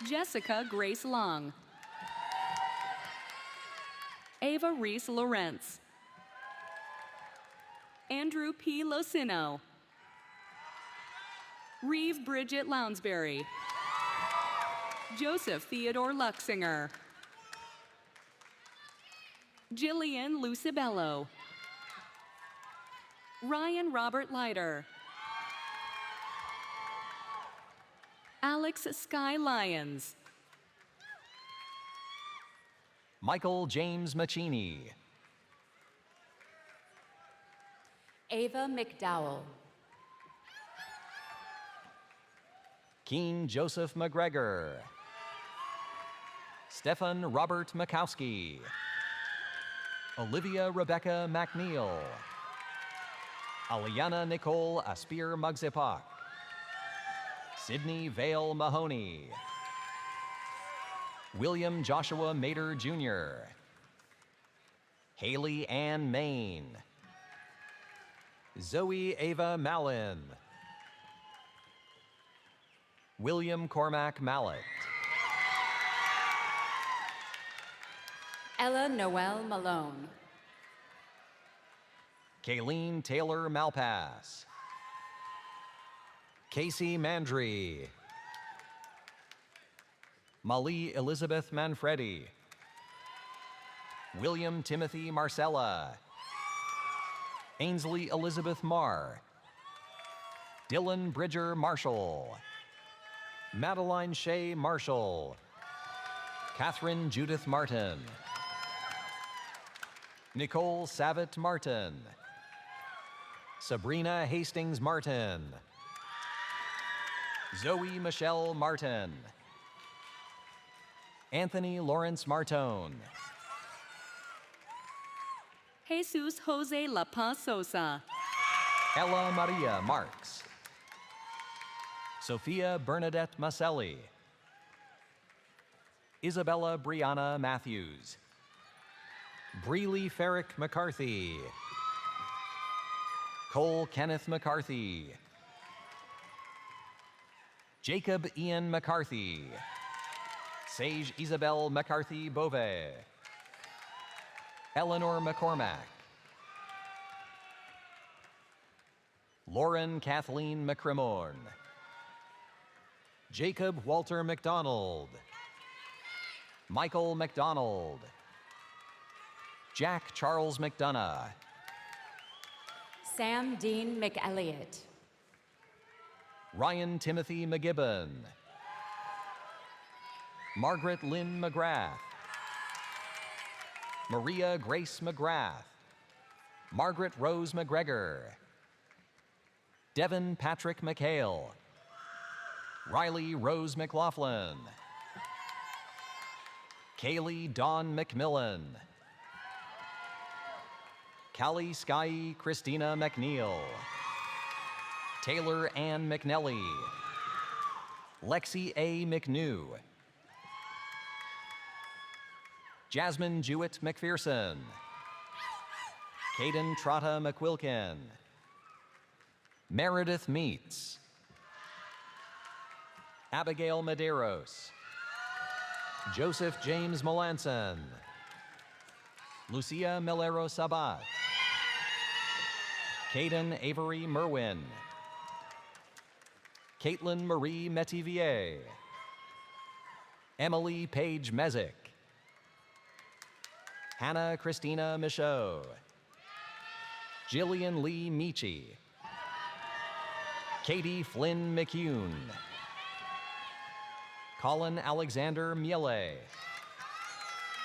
Jessica Grace Long. Ava Reese Lawrence. Andrew P. Locino. Reeve Bridget Lounsbury. Joseph Theodore Luxinger. Jillian Lucibello. Ryan Robert Leiter. Alex Sky Lyons. Michael James Machini. Ava McDowell. Keen Joseph McGregor. Stefan Robert Makowski. Olivia Rebecca McNeil. Aliana Nicole Aspir Mugzipak. Sydney Vale Mahoney. William Joshua Mater Jr. Haley Ann Main. Zoe Ava Mallin. William Cormac Mallet. Ella Noel Malone. Kayleen Taylor Malpass. Casey Mandry. Mali Elizabeth Manfredi. William Timothy Marcella. Ainsley Elizabeth Marr. Dylan Bridger Marshall. Madeline Shea Marshall. Catherine Judith Martin. Nicole Savitt Martin. Sabrina Hastings Martin. Zoe Michelle Martin. Anthony Lawrence Martone. Jesus Jose La Paz Sosa. Ella Maria Marks. Sophia Bernadette Maselli. Isabella Brianna Matthews. Breely Ferrick McCarthy. Cole Kenneth McCarthy. Jacob Ian McCarthy. Sage Isabel McCarthy Bove. Eleanor McCormack. Lauren Kathleen McCrimorn. Jacob Walter McDonald. Michael McDonald. Jack Charles McDonough. Sam Dean McElliott. Ryan Timothy McGibbon. Margaret Lynn McGrath. Maria Grace McGrath. Margaret Rose McGregor. Devin Patrick McHale. Riley Rose McLaughlin. Kaylee Dawn McMillan. Callie Sky Christina McNeil. Taylor Ann McNelly. Lexi A. McNew. Jasmine Jewett McPherson. Caden Trotta McQuilkin. Meredith Meats. Abigail Medeiros. Joseph James Melanson. Lucia Melero Sabat. Caden Avery Merwin. Caitlin Marie Metivier. Emily Page Mezek. Hannah Christina Michaud. Jillian Lee Michi. Katie Flynn McCune. Colin Alexander Miele.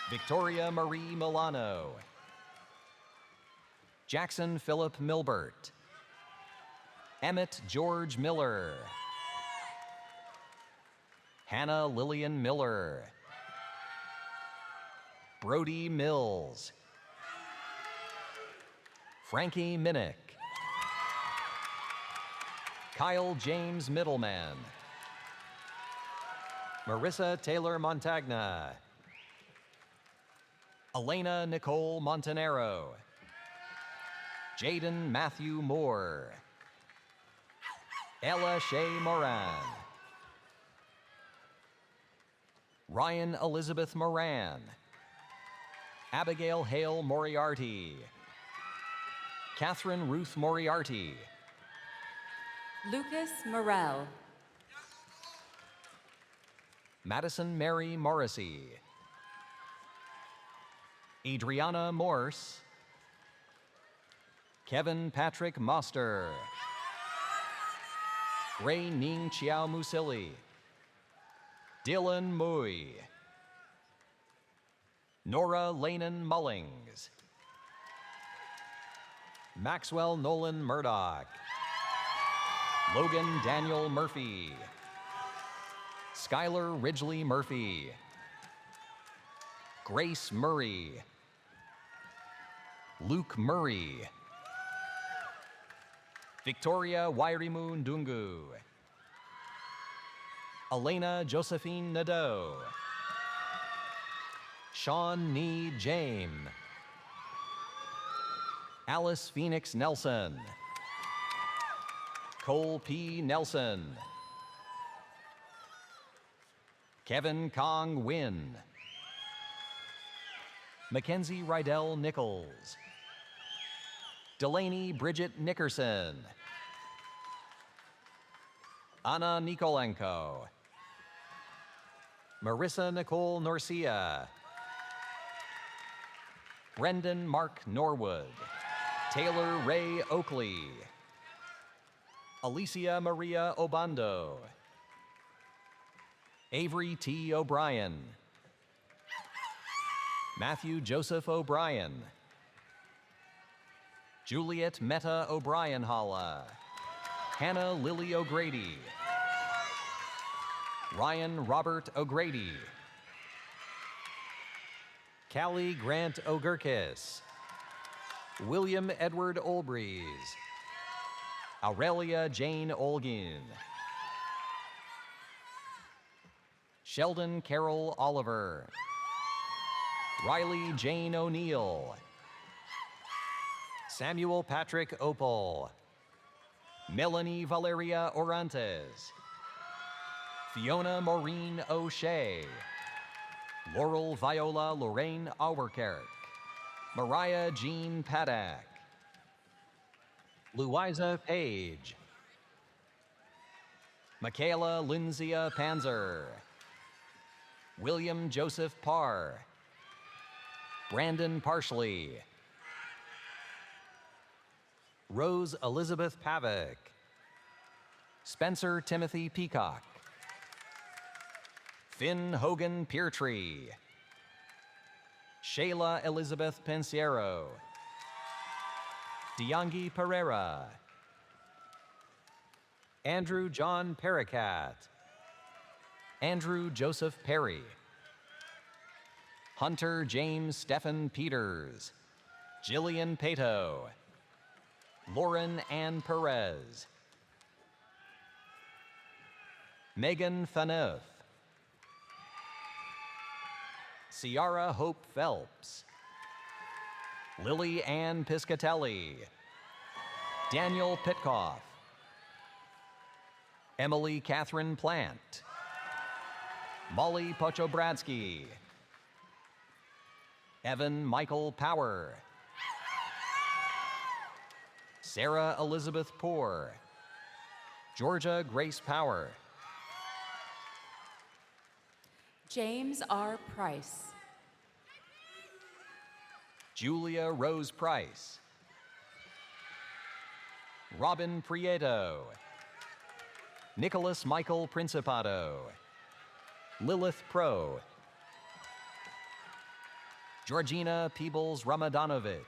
Victoria Marie Milano. Jackson Philip Milbert. Emmett George Miller. Hannah Lillian Miller. Brody Mills. Frankie Minnick. Kyle James Middleman. Marissa Taylor Montagna. Elena Nicole Montanero. Jaden Matthew Moore. Ella Shea Moran. Ryan Elizabeth Moran. Abigail Hale Moriarty. Catherine Ruth Moriarty. Lucas Morell. Madison Mary Morrissey. Adriana Morse. Kevin Patrick Moster. Ray Ning Chiao Musili. Dylan Mui. Nora Lanen Mullings. Maxwell Nolan Murdoch. Logan Daniel Murphy. Skylar Ridgely Murphy. Grace Murray. Luke Murray. Victoria Wairimu Ndungu. Elena Josephine Nadeau. Sean Nee James. Alice Phoenix Nelson. Cole P. Nelson. Kevin Kong Win. Mackenzie Rydell Nichols. Delaney Bridget Nickerson. Anna Nikolenko. Marissa Nicole Norcia. Brendan Mark Norwood. Taylor Ray Oakley. Alicia Maria Obando. Avery T. O'Brien. Matthew Joseph O'Brien. Juliet Meta O'Brien Holla. Hannah Lily O'Grady. Ryan Robert O'Grady. Callie Grant O'Gurkis. William Edward Olbreeze. Aurelia Jane Olgin. Sheldon Carol Oliver. Riley Jane O'Neill. Samuel Patrick Opal. Melanie Valeria Orantes. Fiona Maureen O'Shea. Laurel Viola Lorraine Auerkerk. Mariah Jean Paddock. Louisa Page. Michaela Lindsay Panzer. William Joseph Parr. Brandon Parsley. Rose Elizabeth Pavick. Spencer Timothy Peacock. Finn Hogan Peartree. Shayla Elizabeth Pensiero. Diangi Pereira. Andrew John Pericat. Andrew Joseph Perry. Hunter James Stephen Peters. Jillian Pato. Lauren Ann Perez. Megan Faneuf. Ciara Hope Phelps. Lily Ann Piscatelli. Daniel Pitkoff. Emily Catherine Plant. Molly Pochobradsky. Evan Michael Power. Sarah Elizabeth Poor. Georgia Grace Power. James R. Price. Julia Rose Price. Robin Prieto. Nicholas Michael Principato. Lilith Pro. Georgina Peebles Ramadanovich.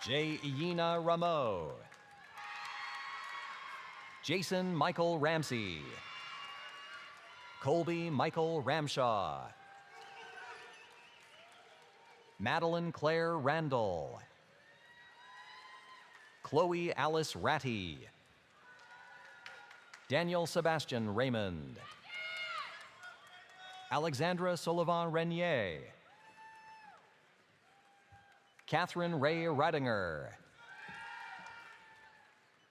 J. Iyina Rameau. Jason Michael Ramsey. Colby Michael Ramshaw. Madeline Claire Randall. Chloe Alice Ratty. Daniel Sebastian Raymond. Alexandra Sullivan Renier. Catherine Ray Ridinger.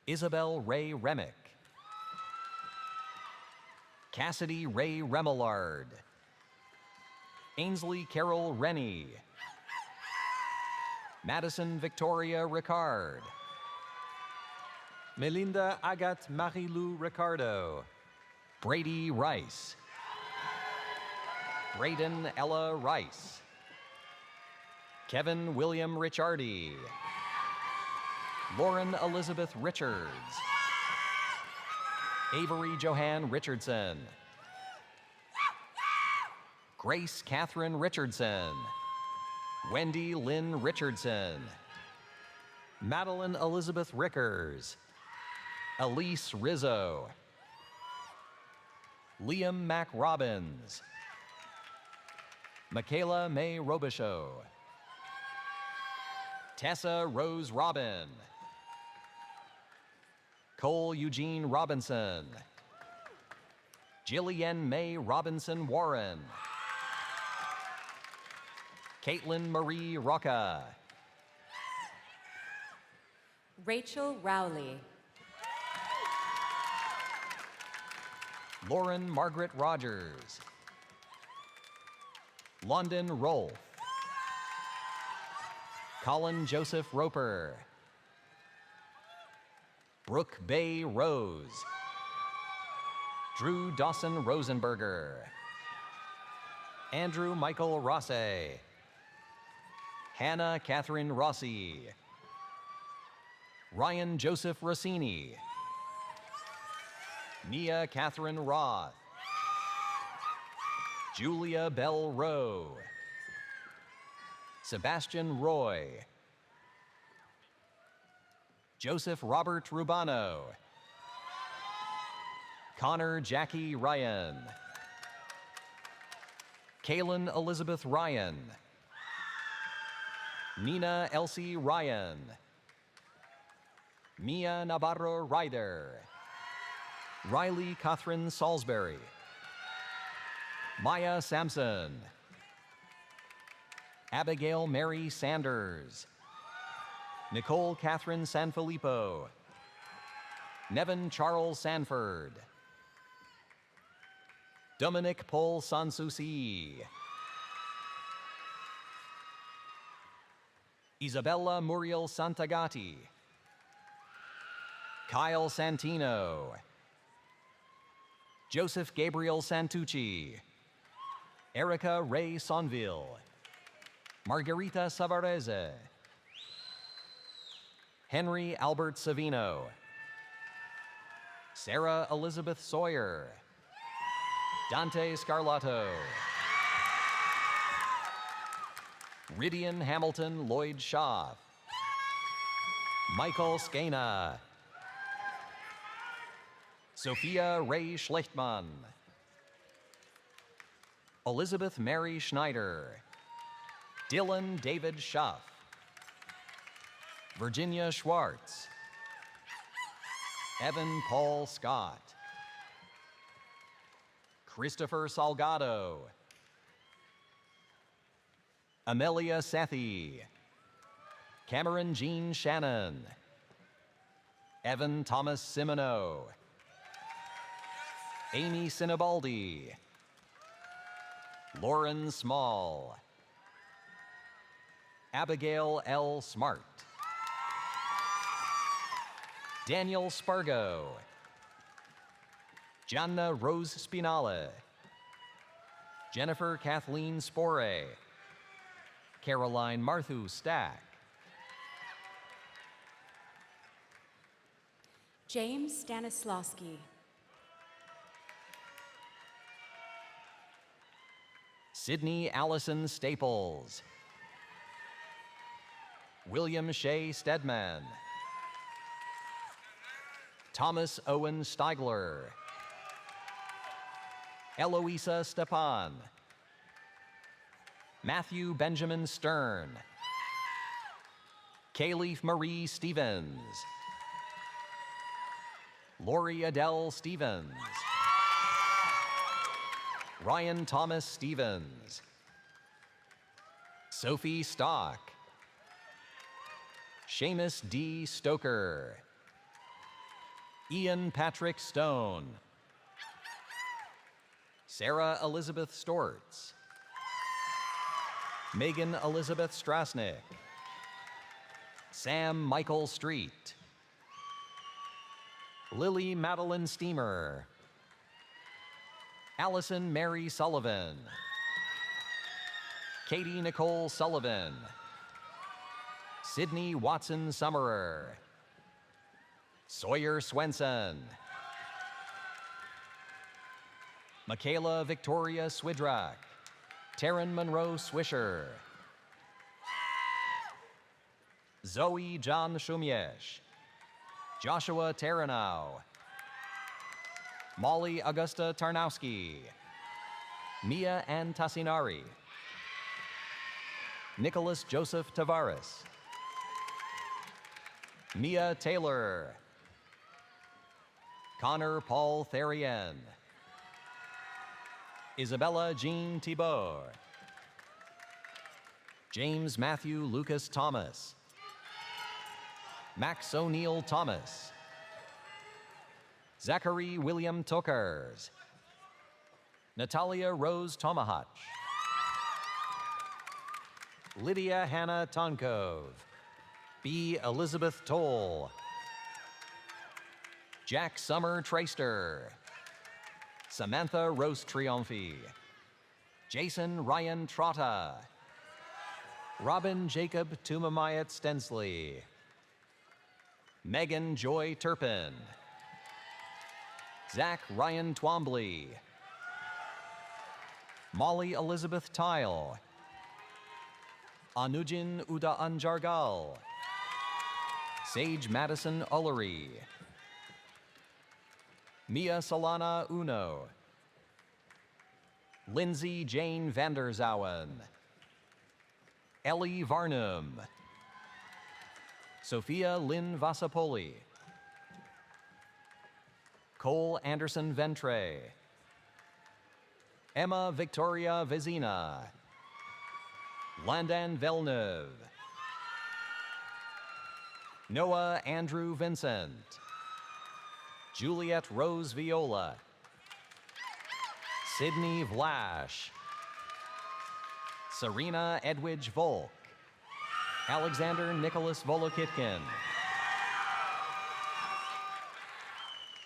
Isabel Ray Remick. Cassidy Ray Remillard. Ainsley Carol Rennie. Madison Victoria Ricard. Melinda Agathe Marie-Lou Ricardo. Brady Rice. Braden Ella Rice. Kevin William Ricciardi. Lauren Elizabeth Richards. Avery Johann Richardson. Grace Catherine Richardson. Wendy Lynn Richardson. Madeline Elizabeth Rickers. Elise Rizzo. Liam Mac Robbins. Michaela May Robichaux. Tessa Rose Robin. Cole Eugene Robinson. Jillian May Robinson Warren. Caitlin Marie Rocca. Rachel Rowley. Lauren Margaret Rogers. London Rolfe. Colin Joseph Roper. Brooke Bay Rose. Drew Dawson Rosenberger. Andrew Michael Rosse. Hannah Catherine Rossi. Ryan Joseph Rossini. Mia Catherine Roth. Julia Bell Rowe. Sebastian Roy. Joseph Robert Rubano. Connor Jackie Ryan. Kaylin Elizabeth Ryan. Nina Elsie Ryan. Mia Navarro Ryder. Riley Catherine Salisbury. Maya Sampson. Abigail Mary Sanders. Nicole Catherine Sanfilippo. Nevin Charles Sanford. Dominic Paul Sansusi. Isabella Muriel Santagati. Kyle Santino. Joseph Gabriel Santucci. Erica Ray Sonville. Margarita Savarese. Henry Albert Savino. Sarah Elizabeth Sawyer. Dante Scarlato. Ridian Hamilton Lloyd Schaff. Michael Skena. Sophia Ray Schlechtmann. Elizabeth Mary Schneider. Dylan David Schaff. Virginia Schwartz. Evan Paul Scott. Christopher Salgado. Amelia Sethi. Cameron Jean Shannon. Evan Thomas Simoneau. Amy Sinibaldi. Lauren Small. Abigail L. Smart. Daniel Spargo. Gianna Rose Spinale. Jennifer Kathleen Spore. Caroline Marthu Stack. James Stanislawski. Sydney Allison Staples. William Shea Stedman. Thomas Owen Steigler. Eloisa Stepan. Matthew Benjamin Stern. Kayleigh Marie Stevens. Lori Adele Stevens. Ryan Thomas Stevens. Sophie Stock. Seamus D. Stoker. Ian Patrick Stone. Sarah Elizabeth Stortz. Megan Elizabeth Strasnick. Sam Michael Street. Lily Madeline Steamer. Allison Mary Sullivan. Katie Nicole Sullivan. Sydney Watson Summerer. Sawyer Swenson. Michaela Victoria Swidrak. Taryn Monroe Swisher. Zoe John Shumiesh. Joshua Taranow. Molly Augusta Tarnowski. Mia Ann Tassinari. Nicholas Joseph Tavares. Mia Taylor. Connor Paul Therien. Isabella Jean Thibault. James Matthew Lucas Thomas. Max O'Neill Thomas. Zachary William Tokers. Natalia Rose Tomahach. Lydia Hannah Tonkov. B. Elizabeth Toll. Jack Summer Traister. Samantha Rose Triumphi. Jason Ryan Trotta. Robin Jacob Tumamayat Stensley. Megan Joy Turpin. Zach Ryan Twombly. Molly Elizabeth Tile. Anujin Uda Anjargal. Sage Madison Ullery. Mia Solana Uno. Lindsay Jane Vanderzowen. Ellie Varnum. Sophia Lynn Vasapoli. Cole Anderson Ventre. Emma Victoria Vezina. Landan Villeneuve. Noah Andrew Vincent. Juliet Rose Viola. Sydney Vlash. Serena Edwidge Volk. Alexander Nicholas Volokitkin.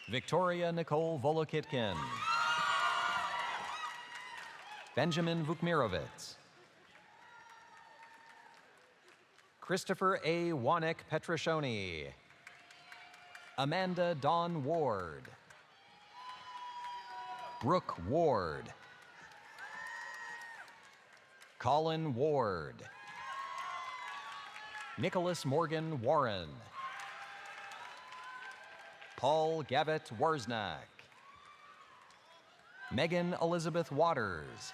Victoria Nicole Volokitkin. Benjamin Vukmirovitz. Christopher A. Wanek Petrashoni. Amanda Dawn Ward. Brooke Ward. Colin Ward. Nicholas Morgan Warren. Paul Gavitt Warznak. Megan Elizabeth Waters.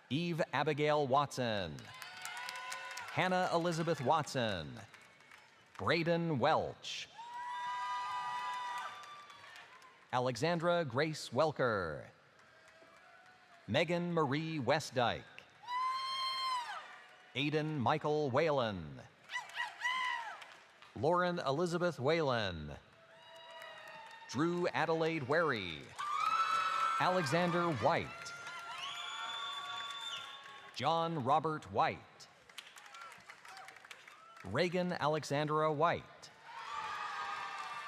Eve Abigail Watson. Hannah Elizabeth Watson. Braden Welch. Alexandra Grace Welker. Megan Marie Westdyke. Aidan Michael Whalen. Lauren Elizabeth Whalen. Drew Adelaide Wary. Alexander White. John Robert White. Reagan Alexandra White.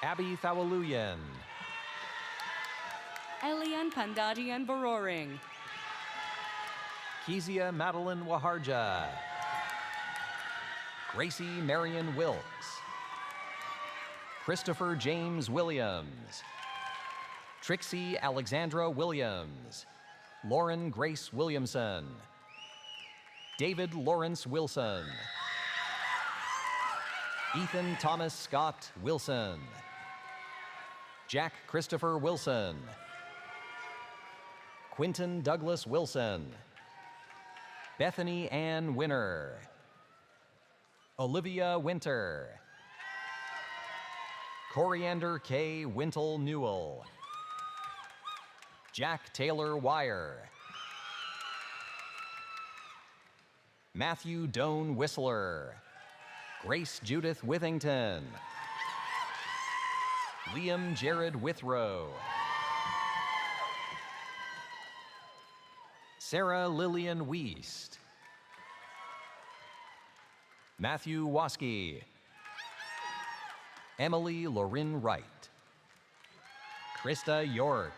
Abby Thawaluyan. Elian Pandadian Baroring. Kezia Madeline Waharja. Gracie Marion Wilkes. Christopher James Williams. Trixie Alexandra Williams. Lauren Grace Williamson. David Lawrence Wilson. Ethan Thomas Scott Wilson. Jack Christopher Wilson. Quinton Douglas Wilson. Bethany Ann Winner. Olivia Winter. Coriander K. Wintle Newell. Jack Taylor Wire. Matthew Doan Whistler. Grace Judith Withington. Liam Jared Withrow. Sarah Lillian Wiest. Matthew Waskey. Emily Lorin Wright. Krista York.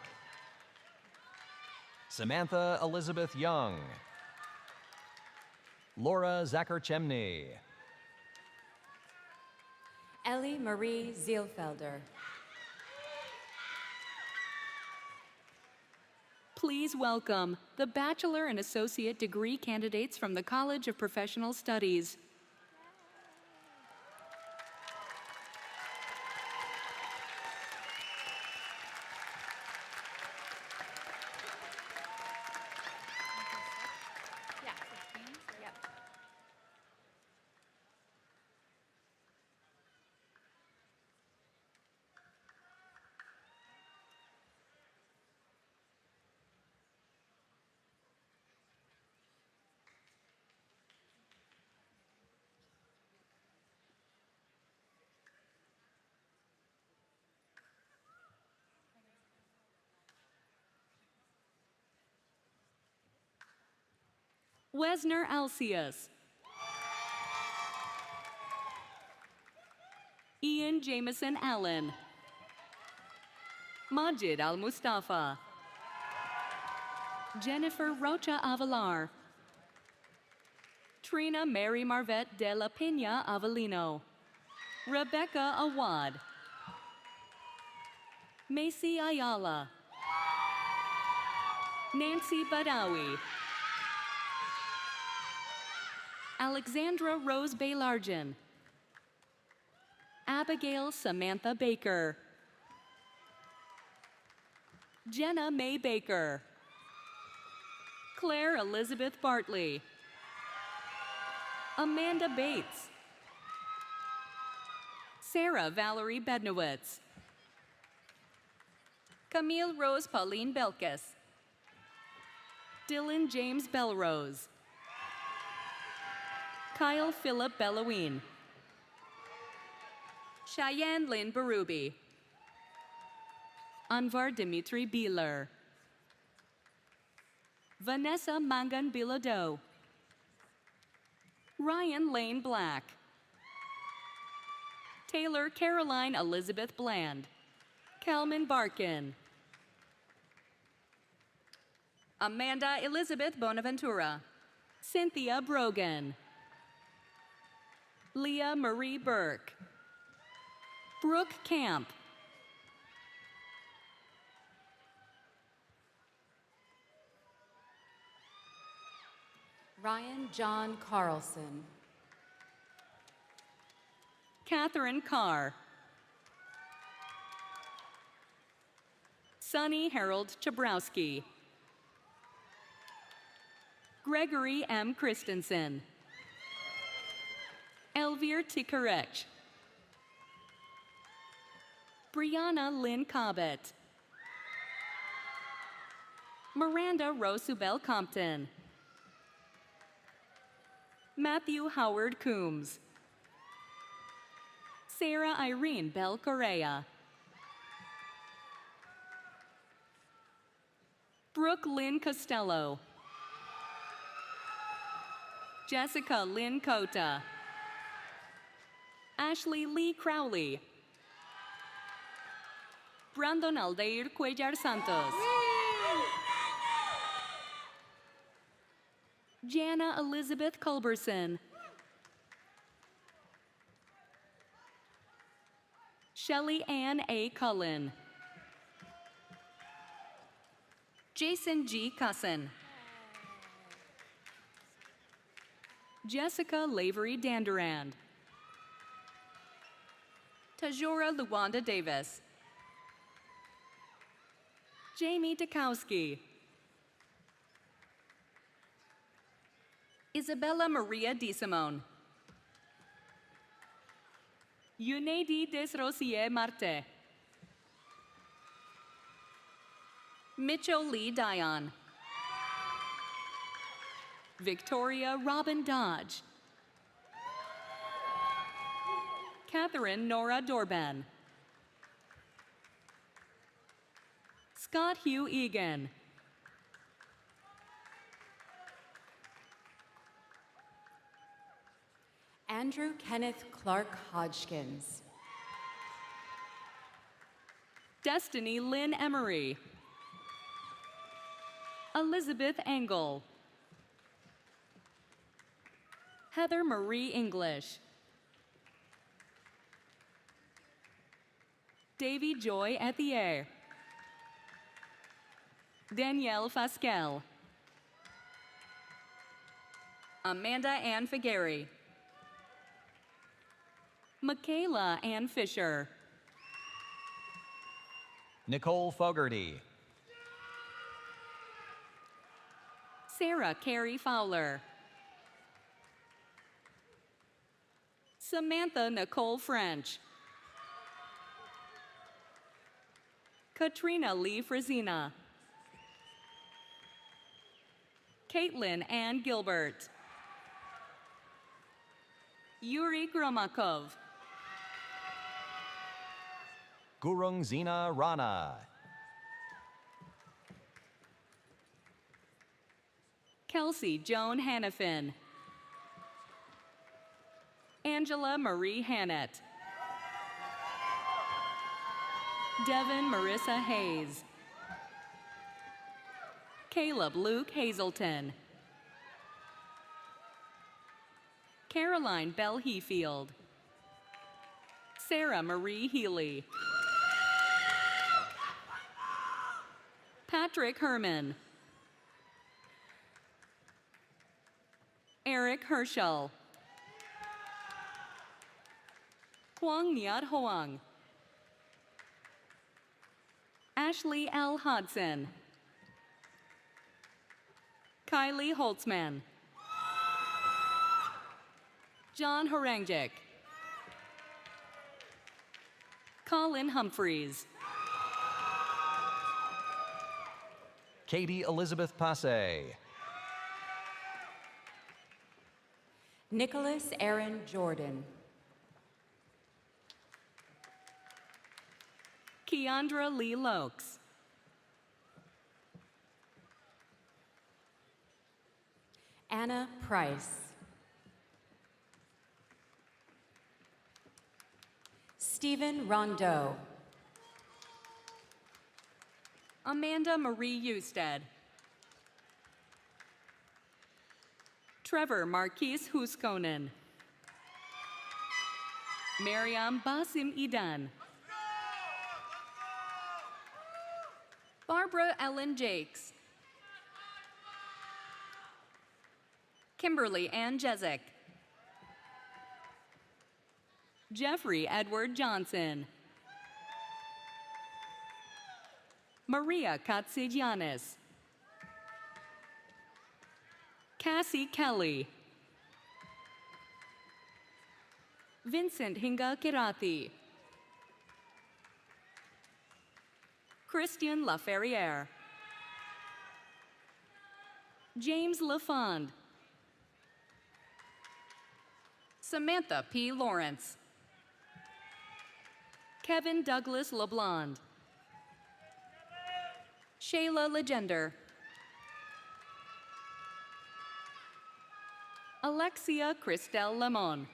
Samantha Elizabeth Young. Laura Zakarchemny. Ellie Marie Zielfelder. Please welcome the Bachelor and Associate Degree candidates from the College of Professional Studies. Wesner Alcius. Ian Jameson Allen. Majid Al-Mustafa. Jennifer Rocha Avalar. Trina Mary Marvette de la Pina Avelino. Rebecca Awad. Macy Ayala. Nancy Badawi. Alexandra Rose Baylargen. Abigail Samantha Baker. Jenna May Baker. Claire Elizabeth Bartley. Amanda Bates. Sarah Valerie Bednowitz. Camille Rose Pauline Belkis. Dylan James Belrose. Kyle Philip Belloween. Cheyenne Lynn Barubi. Anvar Dimitri Bieler. Vanessa Mangan Bilodeau. Ryan Lane Black. Taylor Caroline Elizabeth Bland. Calman Barkin. Amanda Elizabeth Bonaventura. Cynthia Brogan. Leah Marie Burke. Brooke Camp. Ryan John Carlson. Catherine Carr. Sonny Harold Chabrowski. Gregory M. Christensen. Elvire Tikarech. Brianna Lynn Cobbett. Miranda Rosubel Compton. Matthew Howard Coombs. Sarah Irene Bell Correa. Brooke Lynn Costello. Jessica Lynn Cota. Ashley Lee Crowley. Brandon Aldair Cuellar Santos. Jana Elizabeth Culberson. Shelley Ann A. Cullen. Jason G. Cusson. Jessica Lavery Danderand. Tajora Luwanda Davis. Jamie Dukowski. Isabella Maria DeSimone. Yunedi Desrosier Marte. Mitchell Lee Dion. Victoria Robin Dodge. Catherine Nora Dorban. Scott Hugh Egan. Andrew Kenneth Clark Hodgkins. Destiny Lynn Emery. Elizabeth Engel. Heather Marie English. Davy Joy Ethier. Danielle Fasquel. Amanda Ann Figueri. Michaela Ann Fisher. Nicole Fogarty. Sarah Carey Fowler. Samantha Nicole French. Katrina Lee Frazina. Caitlin Ann Gilbert. Yuri Gromakov. Gurung Zina Rana. Kelsey Joan Hannafin, Angela Marie Hannett, Devin Marissa Hayes, Caleb Luke Hazelton, Caroline Bell Hefield, Sarah Marie Healy, Patrick Herman, Eric Herschel, Huang Niat Hoang, Ashley L. Hodson, Kylie Holtzman, John Harangic, Colin Humphreys, Katie Elizabeth Passe, Nicholas Aaron Jordan. Keandra Lee Lokes, Anna Price. Stephen Rondeau. Amanda Marie Eusted, Trevor Marquise Huskonen, Mariam Basim Idan, Barbara Ellen Jakes, Kimberly Ann Jezik, Jeffrey Edward Johnson, Maria Katsigianis, Cassie Kelly, Vincent Hinga Kirati, Christian Laferriere, James LaFond, Samantha P. Lawrence, Kevin Douglas LeBlond, Shayla Legender, Alexia Christelle Lemon,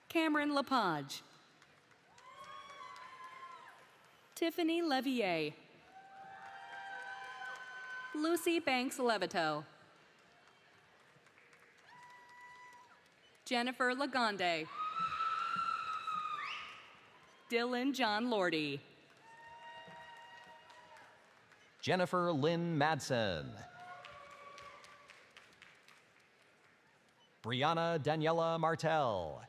Cameron Lepage, Tiffany Levier, Lucy Banks Levito, Jennifer Lagonde, Dylan John Lordy, Jennifer Lynn Madsen, Brianna Daniela Martell,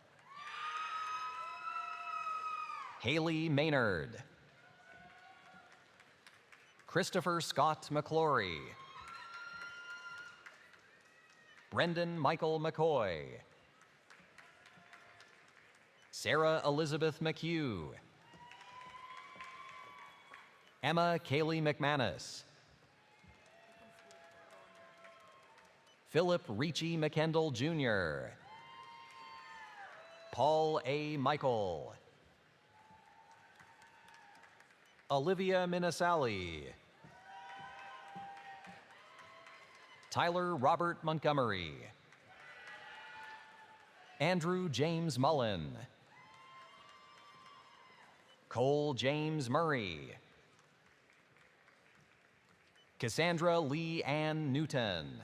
Haley Maynard, Christopher Scott McClory, Brendan Michael McCoy, Sarah Elizabeth McHugh, Emma Kaylee McManus, Philip Ricci McKendall Jr., Paul A. Michael, Olivia Minasali, Tyler Robert Montgomery, Andrew James Mullen, Cole James Murray, Cassandra Lee Ann Newton,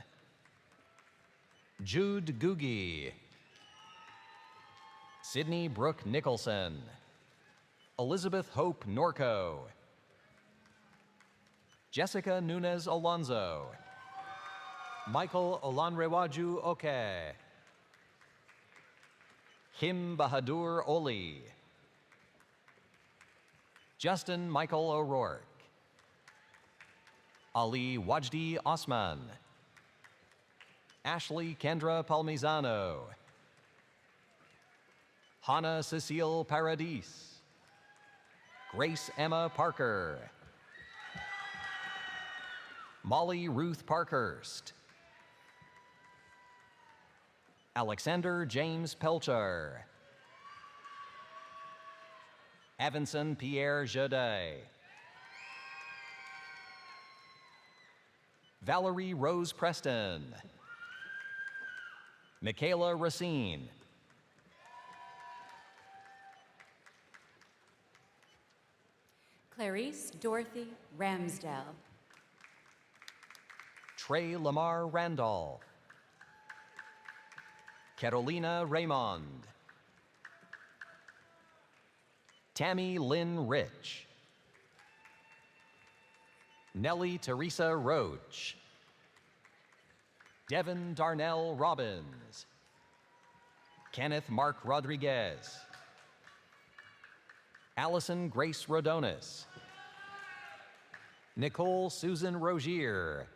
Jude Googie, Sydney Brooke Nicholson, Elizabeth Hope Norco, Jessica Nunez Alonzo, Michael Olanrewaju Oke, Him Bahadur Oli, Justin Michael O'Rourke, Ali Wajdi Osman, Ashley Kendra Palmisano, Hannah Cecile Paradis, Grace Emma Parker, Molly Ruth Parkhurst, Alexander James Pelcher, Evanson Pierre Jodet, Valerie Rose Preston. Michaela Racine. Clarice Dorothy Ramsdell. Trey Lamar Randolph. Carolina Raymond. Tammy Lynn Rich. Nellie Teresa Roach. Devin Darnell Robbins. Kenneth Mark Rodriguez. Allison Grace Rodonis. Nicole Susan Rogier.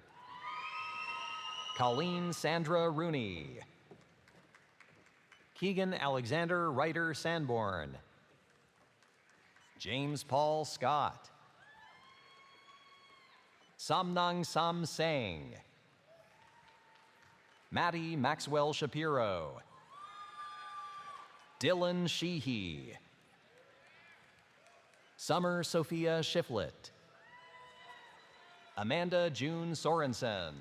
Colleen Sandra Rooney. Keegan Alexander Ryder Sanborn. James Paul Scott. Samnang Sam Sang. Maddie Maxwell Shapiro. Dylan Sheehy. Summer Sophia Shiflett. Amanda June Sorensen.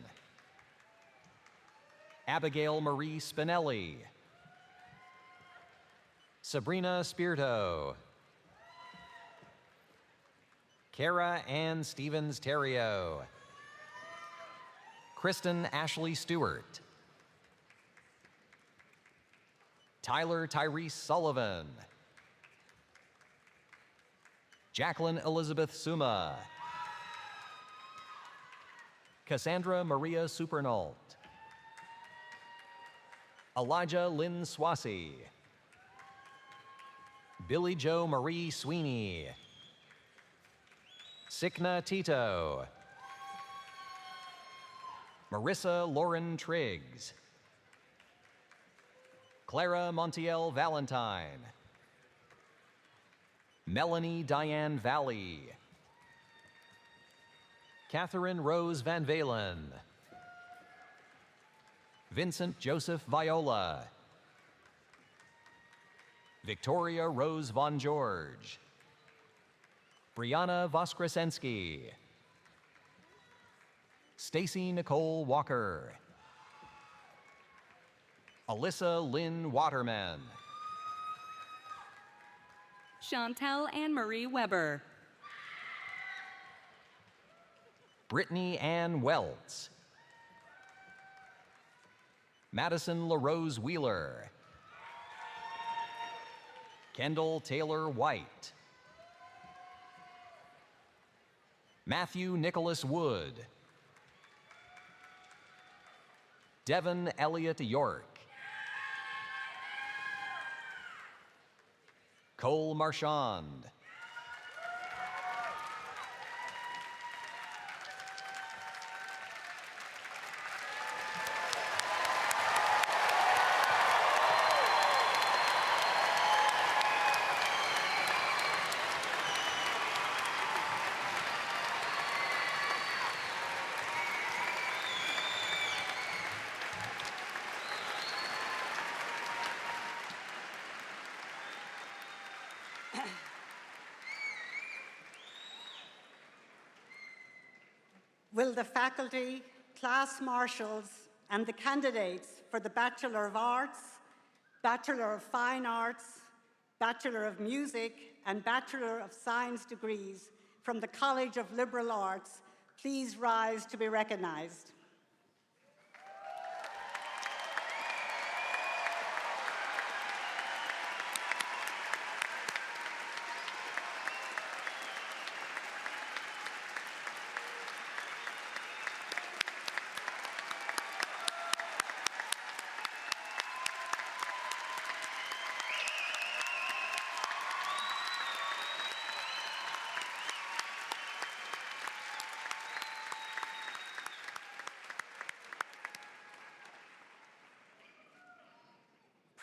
Abigail Marie Spinelli. Sabrina Spirito. Kara Ann Stevens Terrio. Kristen Ashley Stewart. Tyler Tyrese Sullivan. Jacqueline Elizabeth Suma. Cassandra Maria Supernault. Elijah Lynn Swasey. Billy Joe Marie Sweeney. Sikna Tito. Marissa Lauren Triggs. Clara Montiel Valentine. Melanie Diane Valley. Catherine Rose Van Valen. Vincent Joseph Viola. Victoria Rose Von George. Brianna Voskresensky. Stacy Nicole Walker. Alyssa Lynn Waterman. Chantel Anne-Marie Weber. Brittany Ann Welts. Madison LaRose Wheeler. Kendall Taylor White. Matthew Nicholas Wood. Devin Elliott York. Cole Marchand. Will the faculty, class marshals, and the candidates for the Bachelor of Arts, Bachelor of Fine Arts, Bachelor of Music, and Bachelor of Science degrees from the College of Liberal Arts please rise to be recognized?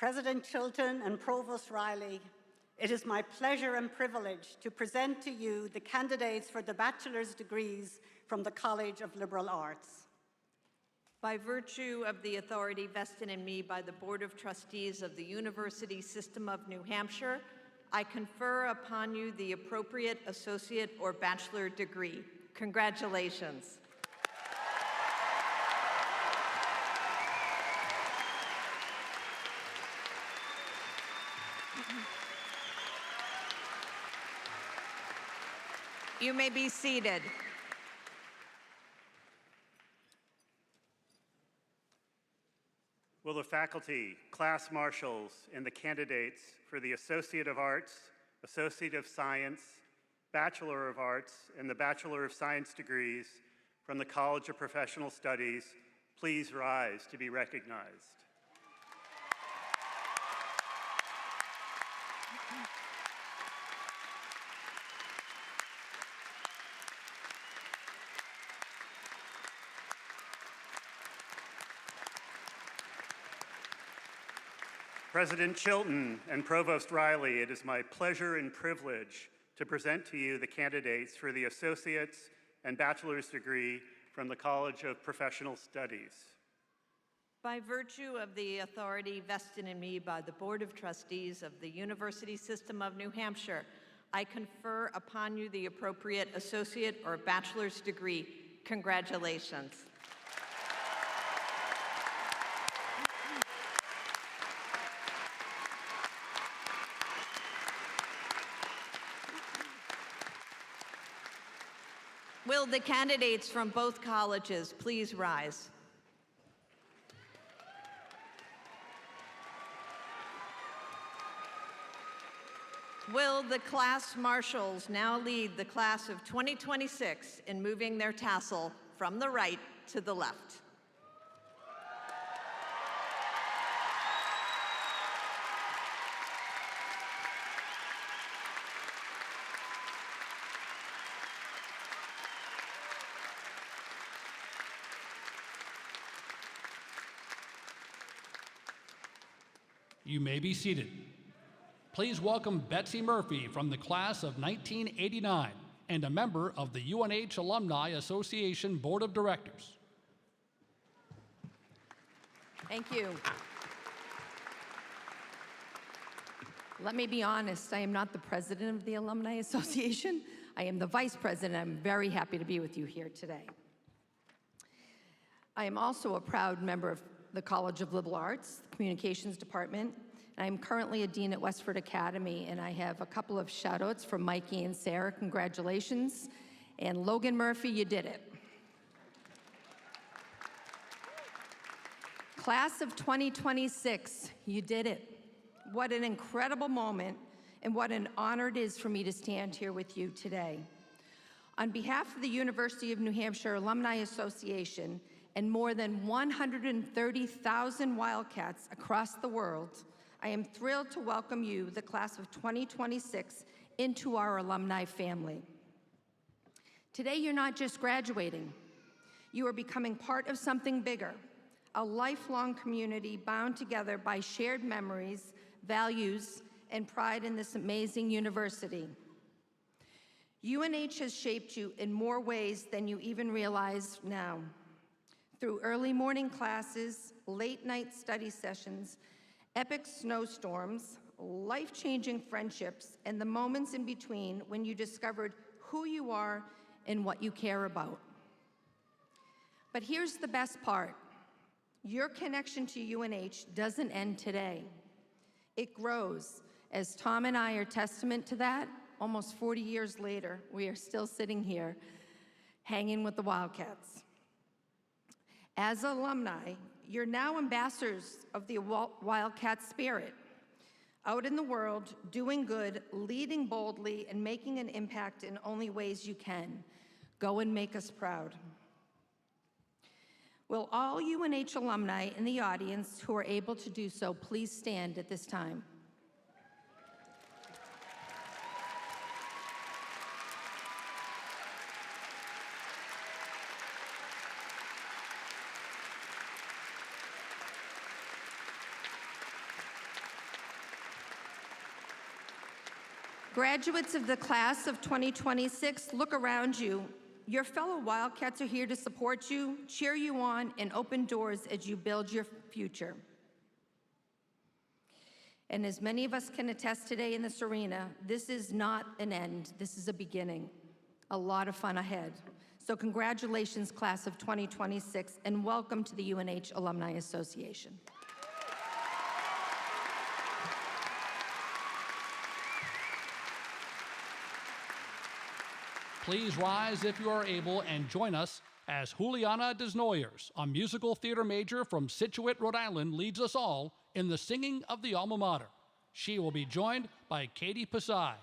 President Chilton and Provost Riley, it is my pleasure and privilege to present to you the candidates for the bachelor's degrees from the College of Liberal Arts. By virtue of the authority vested in me by the Board of Trustees of the University System of New Hampshire, I confer upon you the appropriate associate or bachelor degree. Congratulations. You may be seated. Will the faculty, class marshals, and the candidates for the Associate of Arts, Associate of Science, Bachelor of Arts, and the Bachelor of Science degrees from the College of Professional Studies please rise to be recognized? President Chilton and Provost Riley, it is my pleasure and privilege to present to you the candidates for the Associate's and Bachelor's degree from the College of Professional Studies. By virtue of the authority vested in me by the Board of Trustees of the University System of New Hampshire, I confer upon you the appropriate associate or bachelor's degree. Congratulations. Will the candidates from both colleges please rise? Will the class marshals now lead the class of 2026 in moving their tassel from the right to the left? You may be seated. Please welcome Betsy Murphy from the class of 1989 and a member of the UNH Alumni Association Board of Directors. Thank you. Let me be honest, I am not the president of the Alumni Association. I am the vice president. I'm very happy to be with you here today. I am also a proud member of the College of Liberal Arts, the Communications Department. I'm currently a dean at Westford Academy, and I have a couple of shout-outs from Mikey and Sarah. Congratulations. And Logan Murphy, you did it. Class of 2026, you did it. What an incredible moment, and what an honor it is for me to stand here with you today. On behalf of the University of New Hampshire Alumni Association and more than 130,000 Wildcats across the world, I am thrilled to welcome you, the class of 2026, into our alumni family. Today, you're not just graduating. You are becoming part of something bigger, a lifelong community bound together by shared memories, values, and pride in this amazing university. UNH has shaped you in more ways than you even realize now. Through early morning classes, late night study sessions, epic snowstorms, life-changing friendships, and the moments in between when you discovered who you are and what you care about. But here's the best part. Your connection to UNH doesn't end today. It grows. As Tom and I are testament to that, almost 40 years later, we are still sitting here, hanging with the Wildcats. As alumni, you're now ambassadors of the Wildcat spirit, out in the world, doing good, leading boldly, and making an impact in only ways you can. Go and make us proud. Will all UNH alumni in the audience who are able to do so please stand at this time? Graduates of the class of 2026, look around you. Your fellow Wildcats are here to support you, cheer you on, and open doors as you build your future. And as many of us can attest today in this arena, this is not an end, this is a beginning. A lot of fun ahead. So congratulations, class of 2026, and welcome to the UNH Alumni Association. please rise if you are able and join us as Juliana Desnoyers, a musical theater major from Scituate, Rhode Island, leads us all in the singing of the alma mater. She will be joined by Katie Pasai.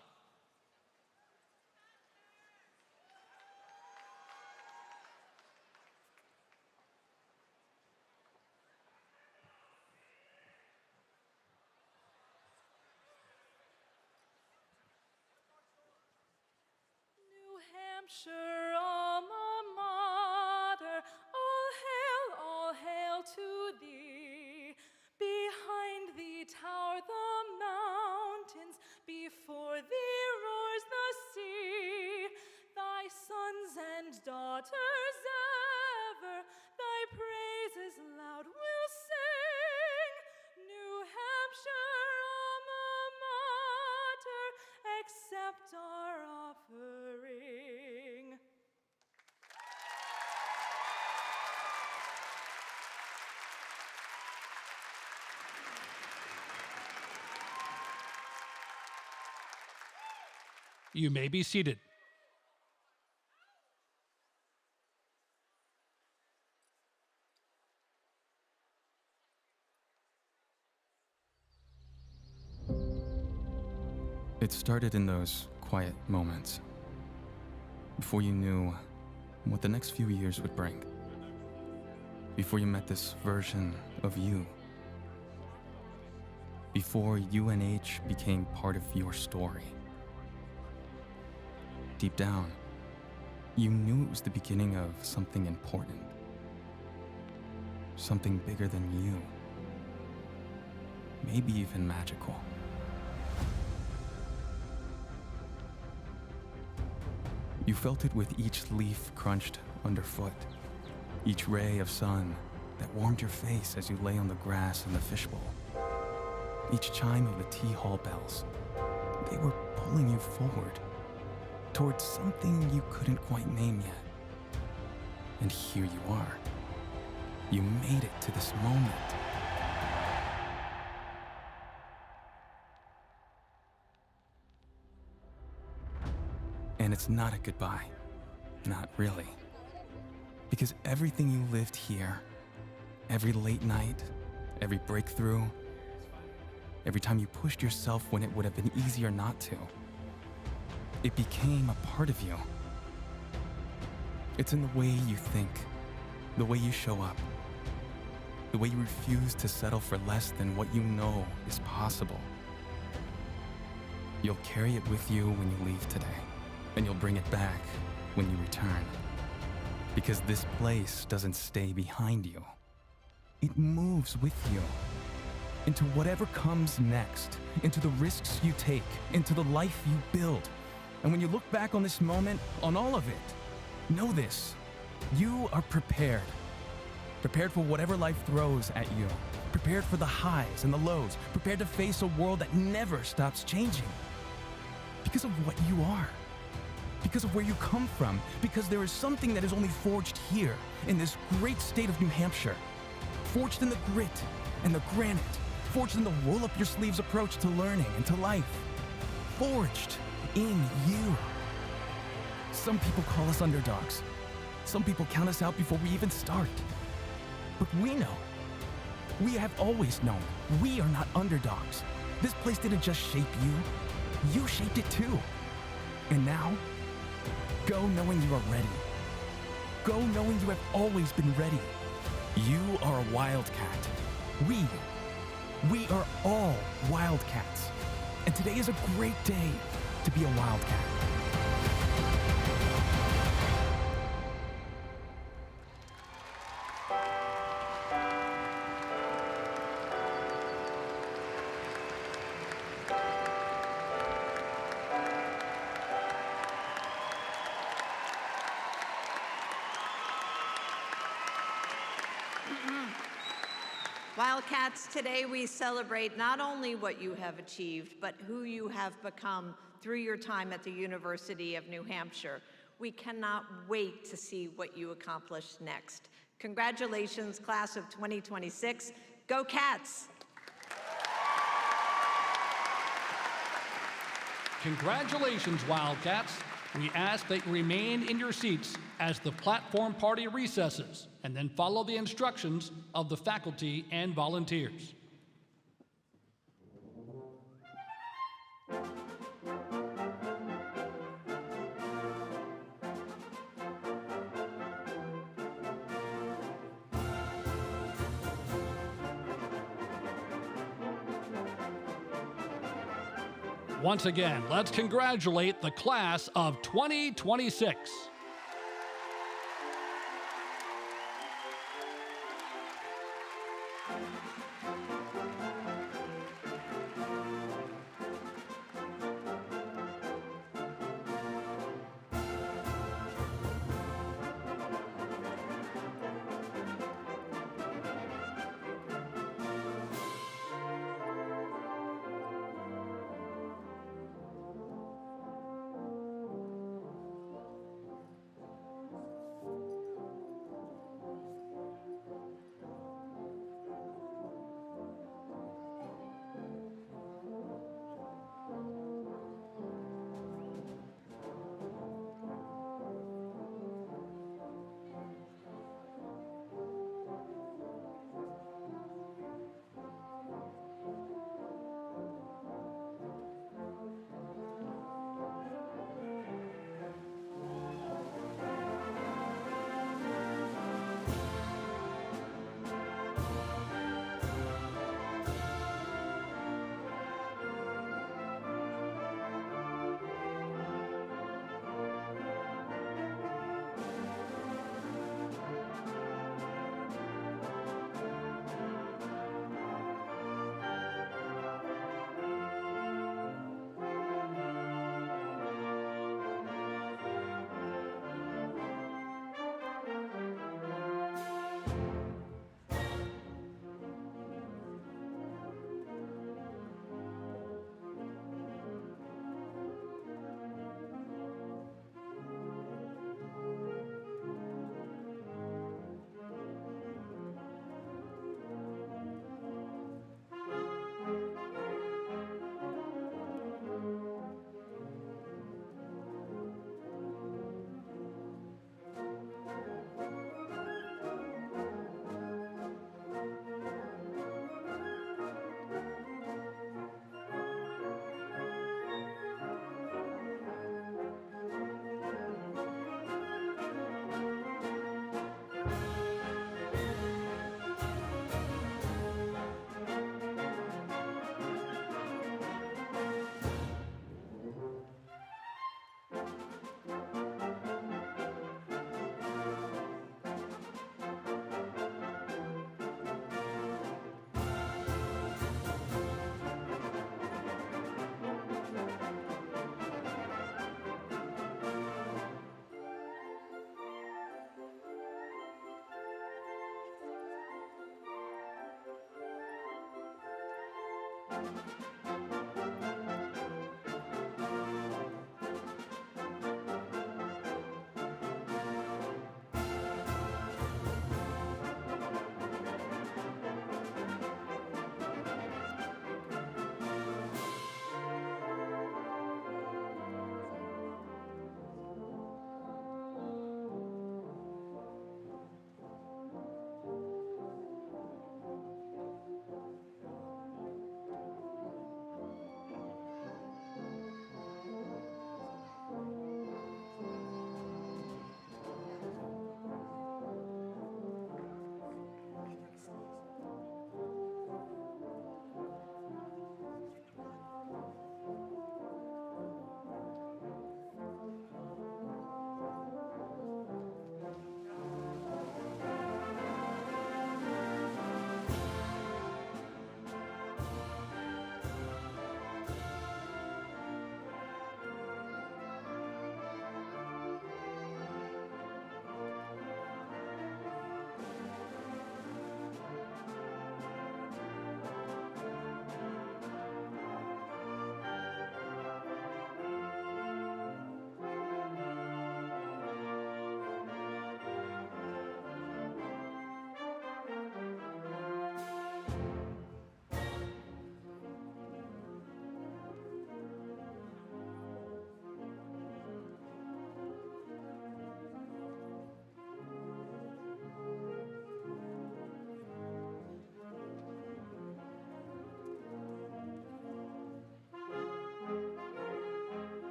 Hampshire alma mater, all hail to thee. Behind thee tower the mountains, before thee roars the sea. Thy sons and daughters ever thy praises loud will sing. New Hampshire alma mater, accept our offering. You may be seated. It started in those quiet moments, before you knew what the next few years would bring, before you met this version of you, before UNH became part of your story. Deep down, you knew it was the beginning of something important, something bigger than you, maybe even magical. You felt it with each leaf crunched underfoot, each ray of sun that warmed your face as you lay on the grass in the fishbowl, each chime of the tea hall bells. They were pulling you forward, towards something you couldn't quite name yet. And here you are. You made it to this moment. And it's not a goodbye. Not really. Because everything you lived here, every late night, every breakthrough, every time you pushed yourself when it would have been easier not to, it became a part of you. It's in the way you think, the way you show up, the way you refuse to settle for less than what you know is possible. You'll carry it with you when you leave today, and you'll bring it back when you return. Because this place doesn't stay behind you. It moves with you. Into whatever comes next, into the risks you take, into the life you build. And when you look back on this moment, on all of it, know this: you are prepared. Prepared for whatever life throws at you. Prepared for the highs and the lows. Prepared to face a world that never stops changing. Because of what you are. Because of where you come from. Because there is something that is only forged here, in this great state of New Hampshire. Forged in the grit and the granite. Forged in the roll-up-your-sleeves approach to learning and to life. Forged in you. Some people call us underdogs. Some people count us out before we even start. But we know. We have always known. We are not underdogs. This place didn't just shape you. You shaped it too. And now, go knowing you are ready. Go knowing you have always been ready. You are a wildcat. We are all wildcats. And today is a great day to be a wildcat. Wildcats, today we celebrate not only what you have achieved, but who you have become through your time at the University of New Hampshire. We cannot wait to see what you accomplish next. Congratulations, class of 2026. Go Cats! Congratulations, Wildcats. We ask that you remain in your seats as the platform party recesses, and then follow the instructions of the faculty and volunteers. Once again, let's congratulate the class of 2026.